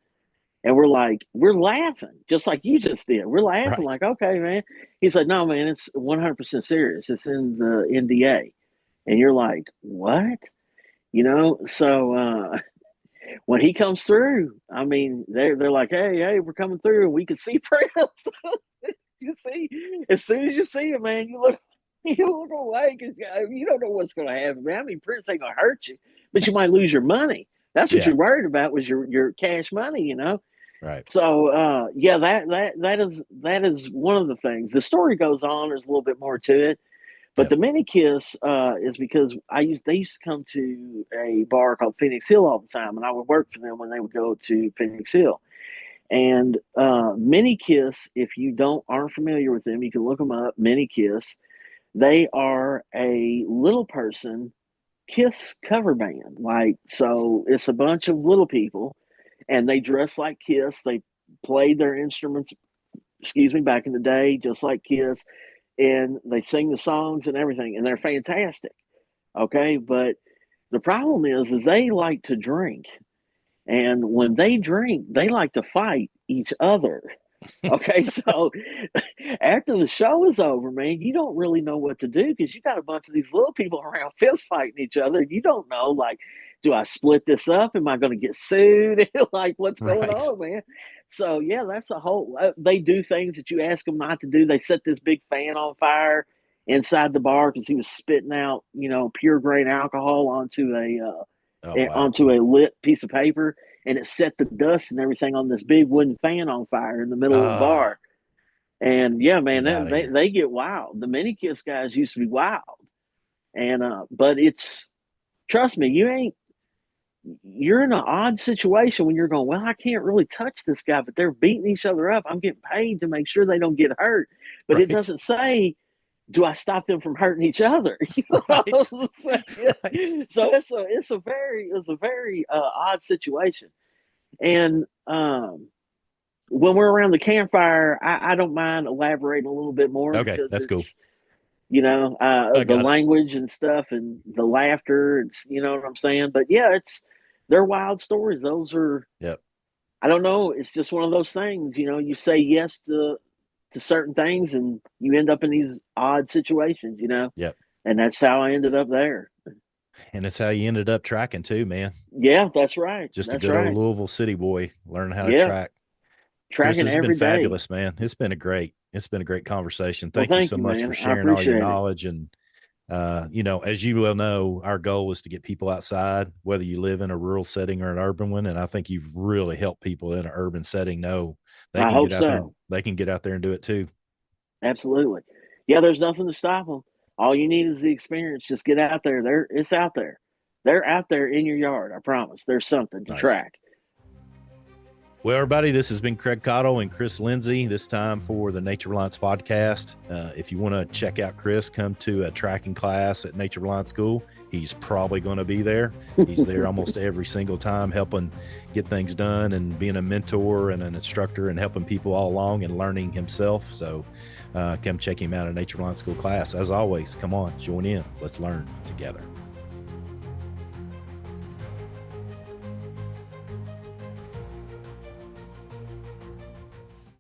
Speaker 2: And we're like, we're laughing, just like you just did. We're laughing,
Speaker 1: Right.
Speaker 2: like, okay, man. He's like, no, man, it's 100% serious. It's in the NDA. And you're like, what? You know? So when he comes through, I mean, they're like, hey, we're coming through, and we can see Prince. You see, as soon as you see him, man, you look away because you don't know what's going to happen, man. I mean, Prince ain't going to hurt you, but you might lose your money. That's what
Speaker 1: Yeah.
Speaker 2: you're worried about was your cash money, you know.
Speaker 1: Right.
Speaker 2: So yeah, that is one of the things. The story goes on. There's a little bit more to it, but
Speaker 1: Yep.
Speaker 2: the mini kiss is because they used to come to a bar called Phoenix Hill all the time, and I would work for them when they would go to Phoenix Hill. And Mini Kiss, if you don't aren't familiar with them, you can look them up. Mini Kiss, they are a little person Kiss cover band. Like so, it's a bunch of little people, and they dress like Kiss. They played their instruments, excuse me, back in the day, just like Kiss, and they sing the songs and everything, and they're fantastic. Okay, but the problem is they like to drink, and when they drink, they like to fight each other. Okay, so after the show is over, man, you don't really know what to do because you got a bunch of these little people around fist fighting each other. You don't know, like, do I split this up? Am I going to get sued? Like, what's going
Speaker 1: Right.
Speaker 2: on, man? So, yeah, that's a whole. They do things that you ask them not to do. They set this big fan on fire inside the bar because he was spitting out, pure grain alcohol
Speaker 1: Oh, wow.
Speaker 2: onto a lit piece of paper, and it set the dust and everything on this big wooden fan on fire in the middle of the bar. And yeah, man,
Speaker 1: Get out of here.
Speaker 2: they get wild. The mini kiss guys used to be wild, and but it's trust me, you're in an odd situation when you're going, well, I can't really touch this guy, but they're beating each other up. I'm getting paid to make sure they don't get hurt, but it
Speaker 1: Right.
Speaker 2: doesn't say, do I stop them from hurting each other? You know what
Speaker 1: Right.
Speaker 2: I'm saying?
Speaker 1: Right.
Speaker 2: So it's a very odd situation. And when we're around the campfire, I don't mind elaborating a little bit more
Speaker 1: Okay.
Speaker 2: because
Speaker 1: That's cool.
Speaker 2: it's
Speaker 1: I
Speaker 2: the
Speaker 1: got it.
Speaker 2: language and stuff and the laughter. It's you know what I'm saying. But yeah, they're wild stories. Those are
Speaker 1: Yep.
Speaker 2: I don't know. It's just one of those things. You say yes to certain things and you end up in these odd situations.
Speaker 1: Yep.
Speaker 2: And that's how I ended up there.
Speaker 1: And it's how you ended up tracking too, man.
Speaker 2: Yeah, that's right.
Speaker 1: Just a
Speaker 2: That's
Speaker 1: good old
Speaker 2: right.
Speaker 1: Louisville city boy learning how to
Speaker 2: Yeah,
Speaker 1: track. Chris,
Speaker 2: tracking
Speaker 1: this has been
Speaker 2: every day.
Speaker 1: fabulous, man. It's been a great conversation.
Speaker 2: Well,
Speaker 1: Thank you
Speaker 2: thank
Speaker 1: so
Speaker 2: you,
Speaker 1: much for
Speaker 2: man. I
Speaker 1: sharing all your
Speaker 2: appreciate it.
Speaker 1: knowledge. And, as you well know, our goal is to get people outside, whether you live in a rural setting or an urban one. And I think you've really helped people in an urban setting know they
Speaker 2: I
Speaker 1: can
Speaker 2: hope
Speaker 1: get out there and
Speaker 2: so.
Speaker 1: they can get out there and do it too.
Speaker 2: Absolutely. Yeah, there's nothing to stop them. All you need is the experience. Just get out there. It's out there. They're out there in your yard. I promise. There's something to
Speaker 1: Nice.
Speaker 2: track.
Speaker 1: Well, everybody, this has been Craig Cottle and Chris Lindsey, this time for the Nature Reliance podcast. If you want to check out Chris, come to a tracking class at Nature Reliance School. He's probably going to be there. He's there almost every single time, helping get things done and being a mentor and an instructor and helping people all along and learning himself. So come check him out at Nature Reliance School class. As always, come on, join in. Let's learn together.